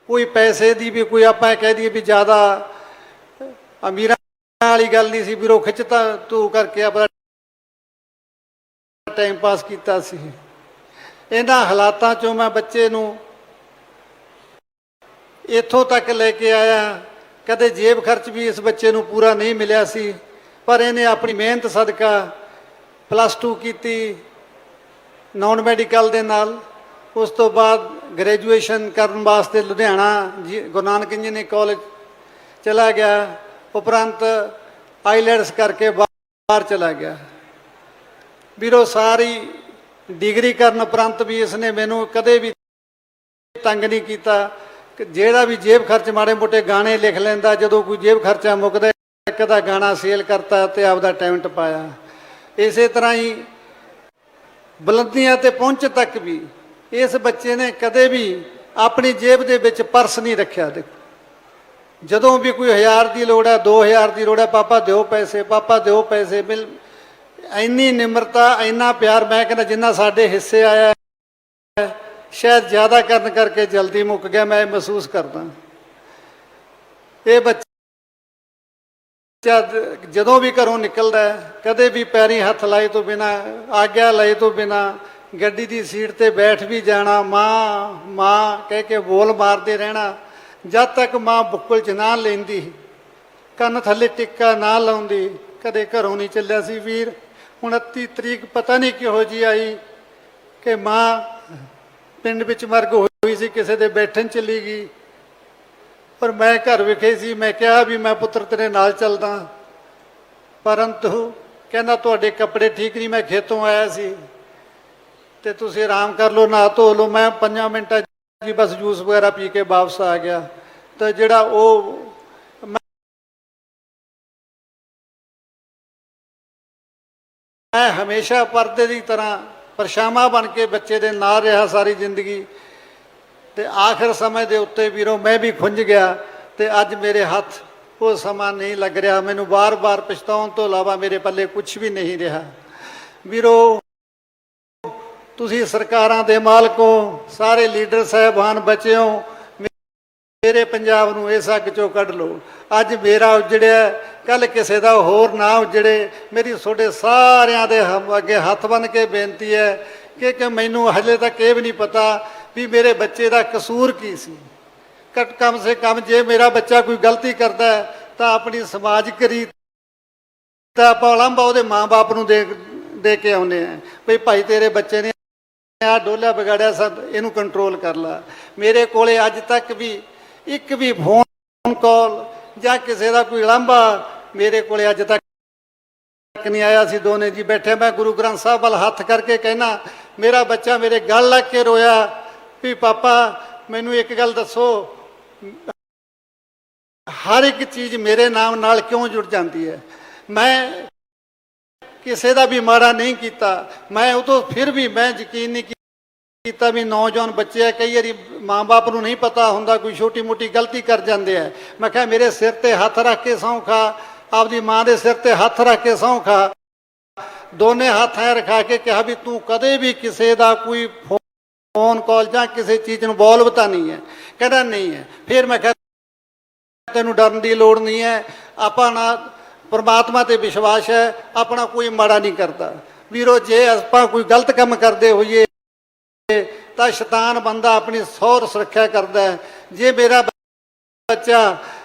ਕੋਈ ਪੈਸੇ ਦੀ ਵੀ ਕੋਈ ਆਪਾਂ ਕਹਿ ਦਈਏ ਵੀ ਜ਼ਿਆਦਾ ਅਮੀਰਾਂ ਵਾਲੀ ਗੱਲ ਨਹੀਂ ਸੀ। ਵੀਰੋ ਖਿੱਚਤਾ ਤੂੰ ਕਰਕੇ ਆਪਣਾ ਟਾਈਮ ਪਾਸ ਕੀਤਾ ਸੀ। ਇਹਨਾਂ ਹਾਲਾਤਾਂ ਚੋਂ ਮੈਂ ਬੱਚੇ ਨੂੰ ਇੱਥੋਂ ਤੱਕ ਲੈ ਕੇ ਆਇਆ। ਕਦੇ ਜੇਬ ਖਰਚ ਵੀ ਇਸ ਬੱਚੇ ਨੂੰ ਪੂਰਾ ਨਹੀਂ ਮਿਲਿਆ ਸੀ, ਪਰ ਇਹਨੇ ਆਪਣੀ ਮਿਹਨਤ ਸਦਕਾ +2 ਕੀਤੀ ਨਾਨ ਮੈਡੀਕਲ ਦੇ ਨਾਲ। ਉਸ ਤੋਂ ਬਾਅਦ ਗ੍ਰੈਜੂਏਸ਼ਨ ਕਰਨ ਵਾਸਤੇ ਲੁਧਿਆਣਾ ਗੁਰੂ ਨਾਨਕ ਇੰਜੀਨੀਅਰਿੰਗ ਕਾਲਜ ਚਲਾ ਗਿਆ। ਉਪਰੰਤ ਆਈਲੈਟਸ ਕਰਕੇ ਬਾਹਰ ਚਲਾ ਗਿਆ। ਵੀਰੋ ਸਾਰੀ ਡਿਗਰੀ ਕਰਨ ਉਪਰੰਤ ਵੀ ਇਸਨੇ ਮੈਨੂੰ ਕਦੇ ਵੀ ਤੰਗ ਨਹੀਂ ਕੀਤਾ। ਜਿਹੜਾ ਵੀ ਜੇਬ ਖਰਚ ਮਾੜੇ ਮੋਟੇ ਗਾਣੇ ਲਿਖ ਲੈਂਦਾ, ਜਦੋਂ ਕੋਈ ਜੇਬ ਖਰਚਾ ਮੁੱਕਦਾ ਇੱਕ ਦਾ ਗਾਣਾ ਸੇਲ ਕਰਤਾ ਤੇ ਆਪਦਾ ਟੈਲੈਂਟ ਪਾਇਆ। ਇਸੇ ਤਰ੍ਹਾਂ ਹੀ ਬੁਲੰਦੀਆਂ ਤੇ ਪਹੁੰਚ ਤੱਕ ਵੀ ਇਸ ਬੱਚੇ ਨੇ ਕਦੇ ਵੀ ਆਪਣੀ ਜੇਬ ਦੇ ਵਿੱਚ ਪਰਸ ਨਹੀਂ ਰੱਖਿਆ। ਦੇਖੋ ਜਦੋਂ ਵੀ ਕੋਈ 1000 ਦੀ ਲੋੜ ਹੈ, 2000 ਦੀ ਲੋੜ ਹੈ, ਪਾਪਾ ਦਿਓ ਪੈਸੇ, ਪਾਪਾ ਦਿਓ ਪੈਸੇ। ਇੰਨੀ ਨਿਮਰਤਾ, ਇੰਨਾ ਪਿਆਰ, ਮੈਂ ਕਹਿੰਦਾ ਜਿੰਨਾ ਸਾਡੇ ਹਿੱਸੇ ਆਇਆ ਸ਼ਾਇਦ ਜ਼ਿਆਦਾ ਕਰਨ ਕਰਕੇ ਜਲਦੀ ਮੁੱਕ ਗਿਆ, ਮੈਂ ਮਹਿਸੂਸ ਕਰਦਾ। ਇਹ ਬੱਚਾ ਜਦੋਂ ਵੀ ਘਰੋਂ ਨਿਕਲਦਾ ਕਦੇ ਵੀ ਪੈਰੀਂ ਹੱਥ ਲਾਏ ਤੋਂ ਬਿਨਾ, ਆਗਿਆ ਲਏ ਤੋਂ ਬਿਨਾ ਗੱਡੀ ਦੀ ਸੀਟ ਤੇ ਬੈਠ ਵੀ ਜਾਣਾ। ਮਾਂ ਮਾਂ ਕਹਿ ਕੇ ਬੋਲ ਮਾਰਦੇ ਰਹਿਣਾ। ਜਦ ਤੱਕ ਮਾਂ ਬੁੱਕਲ 'ਚ ਨਾ ਲੈਂਦੀ, ਕੰਨ ਥੱਲੇ ਟਿੱਕਾ ਨਾ ਲਾਉਂਦੀ, ਕਦੇ ਘਰੋਂ ਨਹੀਂ ਚੱਲਿਆ ਸੀ। ਵੀਰ 29 ਤਰੀਕ ਪਤਾ ਨਹੀਂ ਕਿਹੋ ਜਿਹੀ ਆਈ ਕਿ ਮਾਂ ਪਿੰਡ ਵਿੱਚ ਮਰਗ ਹੋਈ ਸੀ, ਕਿਸੇ ਦੇ ਬੈਠਣ ਚਲੀ ਗਈ, ਪਰ ਮੈਂ ਘਰ ਵਿਖੇ ਸੀ। ਮੈਂ ਕਿਹਾ ਵੀ ਮੈਂ ਪੁੱਤਰ ਤੇਰੇ ਨਾਲ ਚੱਲਦਾ, ਪਰੰਤੂ ਕਹਿੰਦਾ ਤੁਹਾਡੇ ਕੱਪੜੇ ਠੀਕ ਨਹੀਂ, ਮੈਂ ਖੇਤੋਂ ਆਇਆ ਸੀ ਤੇ ਤੁਸੀਂ ਆਰਾਮ ਕਰ ਲਓ, ਨਹਾ ਧੋ ਲਓ। ਮੈਂ 5 ਮਿੰਟਾਂ ਜੀ ਬਸ ਜੂਸ ਵਗੈਰਾ ਪੀ ਕੇ ਵਾਪਸ ਆ ਗਿਆ। ਤਾਂ ਜਿਹੜਾ ਉਹ ਮੈਂ ਹਮੇਸ਼ਾ ਪਰਦੇ ਦੀ ਤਰ੍ਹਾਂ ਪਰਛਾਵਾਂ ਬਣ ਕੇ ਬੱਚੇ ਦੇ ਨਾਲ ਰਿਹਾ ਸਾਰੀ ਜ਼ਿੰਦਗੀ। ਤੇ ਆਖਰ ਸਮੇਂ ਦੇ ਉੱਤੇ ਵੀਰੋ ਮੈਂ ਵੀ ਖੁੰਝ ਗਿਆ ਤੇ ਅੱਜ ਮੇਰੇ ਹੱਥ ਉਹ ਸਮਾਂ ਨਹੀਂ ਲੱਗ ਰਿਹਾ। ਮੈਨੂੰ ਬਾਰ-ਬਾਰ ਪਛਤਾਉਣ ਤੋਂ ਇਲਾਵਾ ਮੇਰੇ ਪੱਲੇ ਕੁਝ ਵੀ ਨਹੀਂ ਰਿਹਾ। ਵੀਰੋ ਤੁਸੀਂ ਸਰਕਾਰਾਂ ਦੇ ਮਾਲਕੋ, ਸਾਰੇ ਲੀਡਰ ਸਾਹਿਬਾਨ ਬੱਚਿਓ, ਮੇਰੇ ਪੰਜਾਬ ਨੂੰ ਇਸ ਅੱਗ ਚੋਂ ਕੱਢ ਲਓ। ਅੱਜ ਮੇਰਾ ਉਜੜਿਆ, ਕੱਲ ਕਿਸੇ ਦਾ ਹੋਰ ਨਾ ਉਜੜੇ। ਮੇਰੀ ਤੁਹਾਡੇ ਸਾਰਿਆਂ ਦੇ ਅੱਗੇ ਹੱਥ ਬੰਨ੍ਹ ਕੇ ਬੇਨਤੀ ਹੈ ਕਿ ਮੈਨੂੰ ਹਜੇ ਤੱਕ ਇਹ ਵੀ ਨਹੀਂ ਪਤਾ ਵੀ ਮੇਰੇ ਬੱਚੇ ਦਾ ਕਸੂਰ ਕੀ ਸੀ। ਕਮ ਸੇ ਕਮ ਜੇ ਮੇਰਾ ਬੱਚਾ ਕੋਈ ਗਲਤੀ ਕਰਦਾ ਹੈ ਤਾਂ ਆਪਣੀ ਸਮਾਜਿਕ ਰੀਤ ਤਾਂ ਆਪਾਂ ਉਲੰਭਾ ਉਹਦੇ ਮਾਂ-ਬਾਪ ਨੂੰ ਦੇ ਕੇ ਆਉਂਦੇ ਆ ਵੀ ਭਾਈ ਤੇਰੇ ਬੱਚੇ ਨੇ ਆ ਡੋਲਾ ਵਿਗਾੜਿਆ, ਸਭ ਇਹਨੂੰ ਕੰਟਰੋਲ ਕਰ ਲਾ। ਮੇਰੇ ਕੋਲੇ ਅੱਜ ਤੱਕ ਵੀ ਇੱਕ ਵੀ ਫੋਨ ਕਾਲ ਜਾਂ ਕਿਸੇ ਦਾ ਕੋਈ ਉਲੰਭਾ ਮੇਰੇ ਕੋਲੇ ਅੱਜ ਤੱਕ ਨਹੀਂ ਆਇਆ। ਸੀ ਦੋਨੇ ਜੀ ਬੈਠੇ, ਮੈਂ ਗੁਰੂ ਗ੍ਰੰਥ ਸਾਹਿਬ ਵੱਲ ਹੱਥ ਕਰਕੇ ਕਹਿਣਾ, ਮੇਰਾ ਬੱਚਾ ਮੇਰੇ ਗਲ ਲੱਗ ਕੇ ਰੋਇਆ ਵੀ ਪਾਪਾ ਮੈਨੂੰ ਇੱਕ ਗੱਲ ਦੱਸੋ, ਹਰ ਇੱਕ ਚੀਜ਼ ਮੇਰੇ ਨਾਮ ਨਾਲ ਕਿਉਂ ਜੁੜ ਜਾਂਦੀ ਹੈ? ਮੈਂ ਕਿਸੇ ਦਾ ਵੀ ਮਾੜਾ ਨਹੀਂ ਕੀਤਾ। ਮੈਂ ਉਹ ਤੋਂ ਫਿਰ ਵੀ ਮੈਂ ਯਕੀਨ ਨਹੀਂ ਕੀਤਾ ਵੀ ਨੌਜਵਾਨ ਬੱਚੇ ਆ, ਕਈ ਵਾਰੀ ਮਾਂ-ਬਾਪ ਨੂੰ ਨਹੀਂ ਪਤਾ ਹੁੰਦਾ, ਕੋਈ ਛੋਟੀ ਮੋਟੀ ਗਲਤੀ ਕਰ ਜਾਂਦੇ ਆ। ਮੈਂ ਕਿਹਾ ਮੇਰੇ ਸਿਰ ਤੇ ਹੱਥ ਰੱਖ ਕੇ ਸਹੁੰ ਖਾ, ਆਪਦੀ ਮਾਂ ਦੇ ਸਿਰ ਤੇ ਹੱਥ ਰੱਖ ਕੇ ਸਹੁੰ ਖਾ। ਦੋਨੇ ਹੱਥ ਐ ਰਖਾ ਕੇ ਕਿਹਾ ਵੀ ਤੂੰ ਕਦੇ ਵੀ ਕਿਸੇ ਦਾ ਕੋਈ ਫੋਨ ਕਾਲ ਜਾਂ ਕਿਸੇ ਚੀਜ਼ ਨੂੰ ਬੋਲਵਤਾ ਨਹੀਂ ਹੈ। ਕਹਿੰਦਾ ਨਹੀਂ ਹੈ। ਫਿਰ ਮੈਂ ਕਿਹਾ ਤੈਨੂੰ ਡਰਨ ਦੀ ਲੋੜ ਨਹੀਂ ਹੈ, ਆਪਾਂ ਨਾ ਪਰਮਾਤਮਾ ਤੇ ਵਿਸ਼ਵਾਸ ਹੈ, ਆਪਣਾ ਕੋਈ ਮਾੜਾ ਨਹੀਂ ਕਰਦਾ। ਵੀਰੋ ਜੇ ਆਪਾਂ ਕੋਈ ਗਲਤ ਕੰਮ ਕਰਦੇ ਹੋਈਏ ਤਾਂ ਸ਼ੈਤਾਨ ਬੰਦਾ ਆਪਣੀ ਸੌਰ ਸੁਰੱਖਿਆ ਕਰਦਾ ਹੈ। ਜੇ ਮੇਰਾ ਬੱਚਾ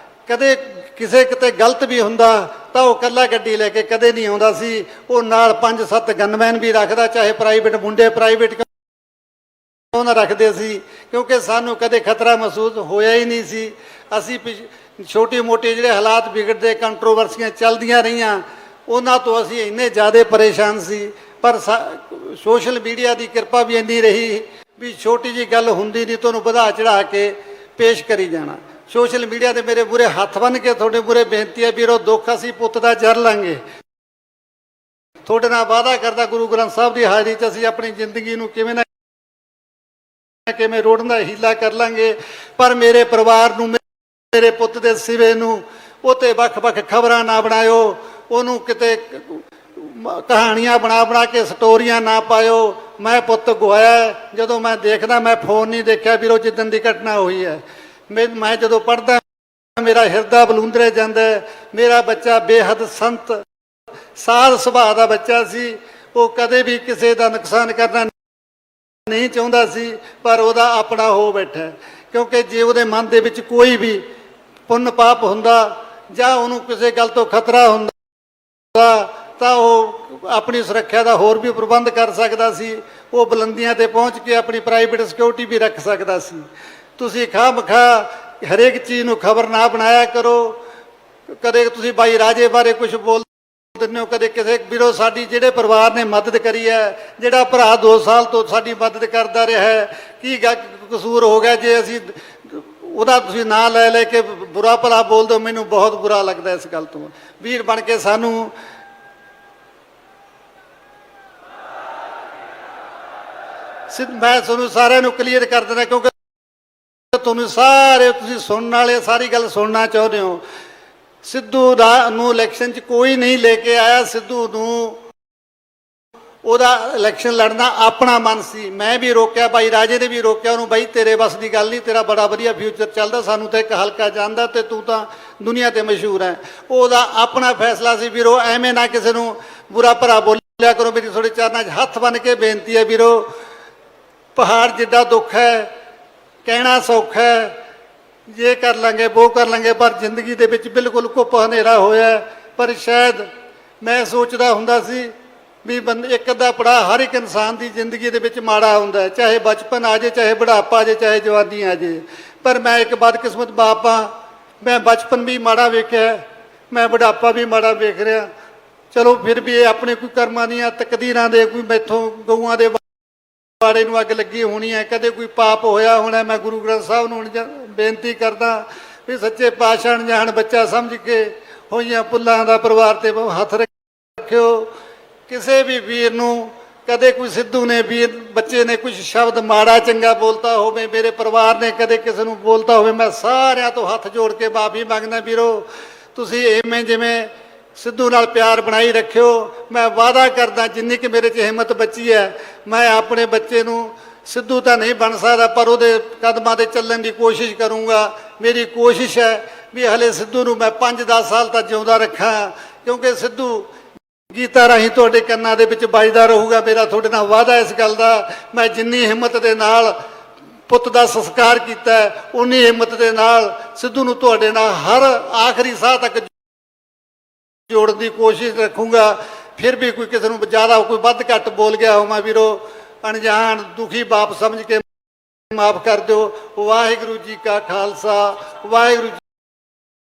ਕਦੇ ਕਿਸੇ ਕਿਤੇ ਗਲਤ ਵੀ ਹੁੰਦਾ ਤਾਂ ਉਹ ਇਕੱਲਾ ਗੱਡੀ ਲੈ ਕੇ ਕਦੇ ਨਹੀਂ ਆਉਂਦਾ ਸੀ। ਉਹ ਨਾਲ 5-7 ਗਨਮੈਨ ਵੀ ਰੱਖਦਾ, ਚਾਹੇ ਪ੍ਰਾਈਵੇਟ ਮੁੰਡੇ ਪ੍ਰਾਈਵੇਟ ਉਹਨਾਂ ਰੱਖਦੇ ਸੀ, ਕਿਉਂਕਿ ਸਾਨੂੰ ਕਦੇ ਖਤਰਾ ਮਹਿਸੂਸ ਹੋਇਆ ਹੀ ਨਹੀਂ ਸੀ। ਅਸੀਂ ਛੋਟੀ ਮੋਟੀ ਜਿਹੜੇ ਹਾਲਾਤ ਵਿਗੜਦੇ, ਕੰਟਰੋਵਰਸੀਆਂ ਚੱਲਦੀਆਂ ਰਹੀਆਂ, ਉਹਨਾਂ ਤੋਂ ਅਸੀਂ ਇੰਨੇ ਜ਼ਿਆਦਾ ਪਰੇਸ਼ਾਨ ਸੀ। ਪਰ ਸੋਸ਼ਲ ਮੀਡੀਆ ਦੀ ਕਿਰਪਾ ਵੀ ਇੰਨੀ ਰਹੀ ਵੀ ਛੋਟੀ ਜੀ ਗੱਲ ਹੁੰਦੀ ਨਹੀਂ ਤੁਹਾਨੂੰ ਵਧਾ ਚੜਾ ਕੇ ਪੇਸ਼ ਕਰੀ ਜਾਣਾ। ਸੋਸ਼ਲ ਮੀਡੀਆ ਤੇ ਮੇਰੇ ਮੂਹਰੇ ਹੱਥ ਬੰਨ੍ਹ ਕੇ ਤੁਹਾਡੇ ਮੂਹਰੇ ਬੇਨਤੀ ਹੈ ਵੀਰੋ, ਦੁੱਖ ਅਸੀਂ ਪੁੱਤ ਦਾ ਜਰ ਲਾਂਗੇ। ਤੁਹਾਡੇ ਨਾਲ ਵਾਅਦਾ ਕਰਦਾ ਗੁਰੂ ਗ੍ਰੰਥ ਸਾਹਿਬ ਦੀ ਹਾਜ਼ਰੀ 'ਚ ਅਸੀਂ ਆਪਣੀ ਜ਼ਿੰਦਗੀ ਨੂੰ ਕਿਵੇਂ ਨਾ ਕਿਵੇਂ ਰੋੜਨ ਦਾ ਹੀਲਾ ਕਰ ਲਾਂਗੇ। ਪਰ ਮੇਰੇ ਪਰਿਵਾਰ ਨੂੰ, ਮੇਰੇ ਪੁੱਤ ਦੇ ਸਿਵੇ ਨੂੰ ਉਹ 'ਤੇ ਵੱਖ-ਵੱਖ ਖਬਰਾਂ ਨਾ ਬਣਾਇਓ, ਉਹਨੂੰ ਕਿਤੇ ਕਹਾਣੀਆਂ ਬਣਾ ਕੇ ਸਟੋਰੀਆਂ ਨਾ ਪਾਇਓ। ਮੈਂ ਪੁੱਤ ਗਵਾਇਆ, ਜਦੋਂ ਮੈਂ ਦੇਖਦਾ, ਮੈਂ ਫੋਨ ਨਹੀਂ ਦੇਖਿਆ ਵੀਰੋ ਜਿੱਦਣ ਦੀ ਘਟਨਾ ਹੋਈ ਹੈ। ਮੈਂ ਜਦੋਂ ਪੜ੍ਹਦਾ ਮੇਰਾ ਹਿਰਦਾ ਬਲੂੰਦਰੇ ਜਾਂਦਾ। ਮੇਰਾ ਬੱਚਾ ਬੇਹੱਦ ਸੰਤ ਸਾਧ ਸੁਭਾਅ ਦਾ ਬੱਚਾ ਸੀ। ਉਹ ਕਦੇ ਵੀ ਕਿਸੇ ਦਾ ਨੁਕਸਾਨ ਕਰਨਾ ਨਹੀਂ ਚਾਹੁੰਦਾ ਸੀ, ਪਰ ਉਹਦਾ ਆਪਣਾ ਹੋ ਬੈਠਾ। ਕਿਉਂਕਿ ਜੇ ਉਹਦੇ ਮਨ ਦੇ ਵਿੱਚ ਕੋਈ ਵੀ ਪੁੰਨ ਪਾਪ ਹੁੰਦਾ ਜਾਂ ਉਹਨੂੰ ਕਿਸੇ ਗੱਲ ਤੋਂ ਖਤਰਾ ਹੁੰਦਾ ਤਾਂ ਉਹ ਆਪਣੀ ਸੁਰੱਖਿਆ ਦਾ ਹੋਰ ਵੀ ਪ੍ਰਬੰਧ ਕਰ ਸਕਦਾ ਸੀ। ਉਹ ਬੁਲੰਦੀਆਂ ਤੇ ਪਹੁੰਚ ਕੇ ਆਪਣੀ ਪ੍ਰਾਈਵੇਟ ਸਿਕਿਉਰਿਟੀ ਵੀ ਰੱਖ ਸਕਦਾ ਸੀ। ਤੁਸੀਂ ਖਾਮਖਾ ਹਰੇਕ ਚੀਜ਼ ਨੂੰ ਖਬਰ ਨਾ ਬਣਾਇਆ ਕਰੋ। ਕਦੇ ਤੁਸੀਂ ਬਾਈ ਰਾਜੇ ਬਾਰੇ ਕੁਝ ਬੋਲ ਦਿੰਦੇ ਹੋ, ਕਦੇ ਕਿਸੇ ਵੀਰੋ। ਸਾਡੀ ਜਿਹੜੇ ਪਰਿਵਾਰ ਨੇ ਮਦਦ ਕਰੀ ਹੈ, ਜਿਹੜਾ ਭਰਾ 2 ਸਾਲ ਤੋਂ ਸਾਡੀ ਮਦਦ ਕਰਦਾ ਰਿਹਾ ਹੈ, ਕੀ ਕਸੂਰ ਹੋ ਗਿਆ ਜੇ ਅਸੀਂ ਉਹਦਾ ਤੁਸੀਂ ਨਾਂ ਲੈ ਕੇ ਬੁਰਾ ਭਲਾ ਬੋਲ ਦਿਓ? ਮੈਨੂੰ ਬਹੁਤ ਬੁਰਾ ਲੱਗਦਾ ਇਸ ਗੱਲ ਤੋਂ। ਵੀਰ ਬਣ ਕੇ ਸਾਨੂੰ ਮੈਂ ਤੁਹਾਨੂੰ ਸਾਰਿਆਂ ਨੂੰ ਕਲੀਅਰ ਕਰ ਦਿੰਦਾ, ਕਿਉਂਕਿ ਤੁਹਾਨੂੰ ਸਾਰੇ ਤੁਸੀਂ ਸੁਣਨ ਵਾਲੇ ਸਾਰੀ ਗੱਲ ਸੁਣਨਾ ਚਾਹੁੰਦੇ ਹੋ। ਸਿੱਧੂ ਨੂੰ ਇਲੈਕਸ਼ਨ 'ਚ ਕੋਈ ਨਹੀਂ ਲੈ ਕੇ ਆਇਆ। ਸਿੱਧੂ ਨੂੰ ਉਹਦਾ ਇਲੈਕਸ਼ਨ ਲੜਨਾ ਆਪਣਾ ਮਨ ਸੀ। ਮੈਂ ਵੀ ਰੋਕਿਆ, ਬਾਈ ਰਾਜੇ ਨੇ ਵੀ ਰੋਕਿਆ ਉਹਨੂੰ, ਬਾਈ ਤੇਰੇ ਵੱਸ ਦੀ ਗੱਲ ਨਹੀਂ, ਤੇਰਾ ਬੜਾ ਵਧੀਆ ਫਿਊਚਰ ਚੱਲਦਾ, ਸਾਨੂੰ ਤਾਂ ਇੱਕ ਹਲਕਾ ਜਾਂਦਾ ਤੇ ਤੂੰ ਤਾਂ ਦੁਨੀਆ ਤੇ ਮਸ਼ਹੂਰ ਹੈ। ਉਹਦਾ ਆਪਣਾ ਫੈਸਲਾ ਸੀ ਵੀਰੋ। ਐਵੇਂ ਨਾ ਕਿਸੇ ਨੂੰ ਬੁਰਾ ਭਰਾ ਬੋਲਿਆ ਕਰੋ। ਮੇਰੀ ਤੁਹਾਡੇ ਚਰਨਾਂ 'ਚ ਹੱਥ ਬੰਨ੍ਹ ਕੇ ਬੇਨਤੀ ਹੈ ਵੀਰੋ, ਪਹਾੜ ਜਿੱਡਾ ਦੁੱਖ ਹੈ ਕਹਿਣਾ ਸੌਖਾ ਹੈ, ਜੇ ਕਰ ਲਾਂਗੇ ਉਹ ਕਰ ਲਾਂਗੇ, ਪਰ ਜ਼ਿੰਦਗੀ ਦੇ ਵਿੱਚ ਬਿਲਕੁਲ ਘੁੱਪ ਹਨੇਰਾ ਹੋਇਆ। ਪਰ ਸ਼ਾਇਦ ਮੈਂ ਸੋਚਦਾ ਹੁੰਦਾ ਸੀ ਵੀ ਇੱਕ ਅੱਧਾ ਪੜਾ ਹਰ ਇੱਕ ਇਨਸਾਨ ਦੀ ਜ਼ਿੰਦਗੀ ਦੇ ਵਿੱਚ ਮਾੜਾ ਹੁੰਦਾ ਹੈ, ਚਾਹੇ ਬਚਪਨ ਆ ਜਾਏ, ਚਾਹੇ ਬੁਢਾਪਾ ਆ ਜਾਏ, ਚਾਹੇ ਜਵਾਨੀ ਆ ਜਾਏ। ਪਰ ਮੈਂ ਇੱਕ ਬਦਕਿਸਮਤ ਬਾਪ ਹਾਂ। ਮੈਂ ਬਚਪਨ ਵੀ ਮਾੜਾ ਵੇਖਿਆ, ਮੈਂ ਬੁਢਾਪਾ ਵੀ ਮਾੜਾ ਵੇਖ ਰਿਹਾ। ਚਲੋ ਫਿਰ ਵੀ ਇਹ ਆਪਣੇ ਕੋਈ ਕਰਮਾਂ ਦੀਆਂ ਤਕਦੀਰਾਂ ਦੇ, ਕੋਈ ਮੈਥੋਂ ਗਊਆਂ ਦੇ ਬਾੜੇ ਨੂੰ ਅੱਗ ਲੱਗੀ ਹੋਣੀ ਹੈ, ਕਦੇ ਕੋਈ ਪਾਪ ਹੋਇਆ ਹੋਣਾ। ਮੈਂ ਗੁਰੂ ਗ੍ਰੰਥ ਸਾਹਿਬ ਨੂੰ ਬੇਨਤੀ ਕਰਦਾ ਵੀ ਸੱਚੇ ਪਾਤਸ਼ਾਹ ਅਣਜਾਣ ਬੱਚਾ ਸਮਝ ਕੇ ਹੋਈਆਂ ਭੁੱਲਾਂ ਦਾ ਪਰਿਵਾਰ ਤੇ ਹੱਥ ਰੱਖਿਓ। ਕਿਸੇ ਵੀ ਵੀਰ ਨੂੰ ਕਦੇ ਕੋਈ ਸਿੱਧੂ ਨੇ ਵੀਰ ਬੱਚੇ ਨੇ ਕੁਝ ਸ਼ਬਦ ਮਾੜਾ ਚੰਗਾ ਬੋਲਤਾ ਹੋਵੇ, ਮੇਰੇ ਪਰਿਵਾਰ ਨੇ ਕਦੇ ਕਿਸੇ ਨੂੰ ਬੋਲਤਾ ਹੋਵੇ, ਮੈਂ ਸਾਰਿਆਂ ਤੋਂ ਹੱਥ ਜੋੜ ਕੇ ਮਾਫੀ ਮੰਗਦਾ। ਵੀਰੋ ਤੁਸੀਂ ਐਵੇਂ ਜਿਵੇਂ ਸਿੱਧੂ ਨਾਲ ਪਿਆਰ ਬਣਾਈ ਰੱਖਿਓ। ਮੈਂ ਵਾਅਦਾ ਕਰਦਾ ਜਿੰਨੀ ਕਿ ਮੇਰੇ 'ਚ ਹਿੰਮਤ ਬਚੀ ਹੈ, ਮੈਂ ਆਪਣੇ ਬੱਚੇ ਨੂੰ, ਸਿੱਧੂ ਤਾਂ ਨਹੀਂ ਬਣ ਸਕਦਾ ਪਰ ਉਹਦੇ ਕਦਮਾਂ 'ਤੇ ਚੱਲਣ ਦੀ ਕੋਸ਼ਿਸ਼ ਕਰੂੰਗਾ। ਮੇਰੀ ਕੋਸ਼ਿਸ਼ ਹੈ ਵੀ ਹਲੇ ਸਿੱਧੂ ਨੂੰ ਮੈਂ 5-10 ਸਾਲ ਤੱਕ ਜਿਉਂਦਾ ਰੱਖਾਂ, ਕਿਉਂਕਿ ਸਿੱਧੂ ਗੀਤਾਂ ਰਾਹੀਂ ਤੁਹਾਡੇ ਕੰਨਾਂ ਦੇ ਵਿੱਚ ਵੱਜਦਾ ਰਹੂਗਾ। ਮੇਰਾ ਤੁਹਾਡੇ ਨਾਲ ਵਾਅਦਾ ਇਸ ਗੱਲ ਦਾ। ਮੈਂ ਜਿੰਨੀ ਹਿੰਮਤ ਦੇ ਨਾਲ ਪੁੱਤ ਦਾ ਸੰਸਕਾਰ ਕੀਤਾ, ਉਨੀ ਹਿੰਮਤ ਦੇ ਨਾਲ ਸਿੱਧੂ ਨੂੰ ਤੁਹਾਡੇ ਨਾਲ ਹਰ ਆਖਰੀ ਸਾਹ ਤੱਕ ਜੋੜਨ ਦੀ ਕੋਸ਼ਿਸ਼ ਰੱਖੂੰਗਾ। ਫਿਰ ਵੀ ਕੋਈ ਕਿਸੇ ਨੂੰ ਜ਼ਿਆਦਾ ਕੋਈ ਵੱਧ ਘੱਟ ਬੋਲ ਗਿਆ ਹੋਵਾਂ ਵੀਰੋ, ਅਣਜਾਣ ਦੁਖੀ ਬਾਪ ਸਮਝ ਕੇ ਮਾਫ ਕਰ ਦਿਓ। ਵਾਹਿਗੁਰੂ ਜੀ ਕਾ ਖਾਲਸਾ, ਵਾਹਿਗੁਰੂ ਜੀ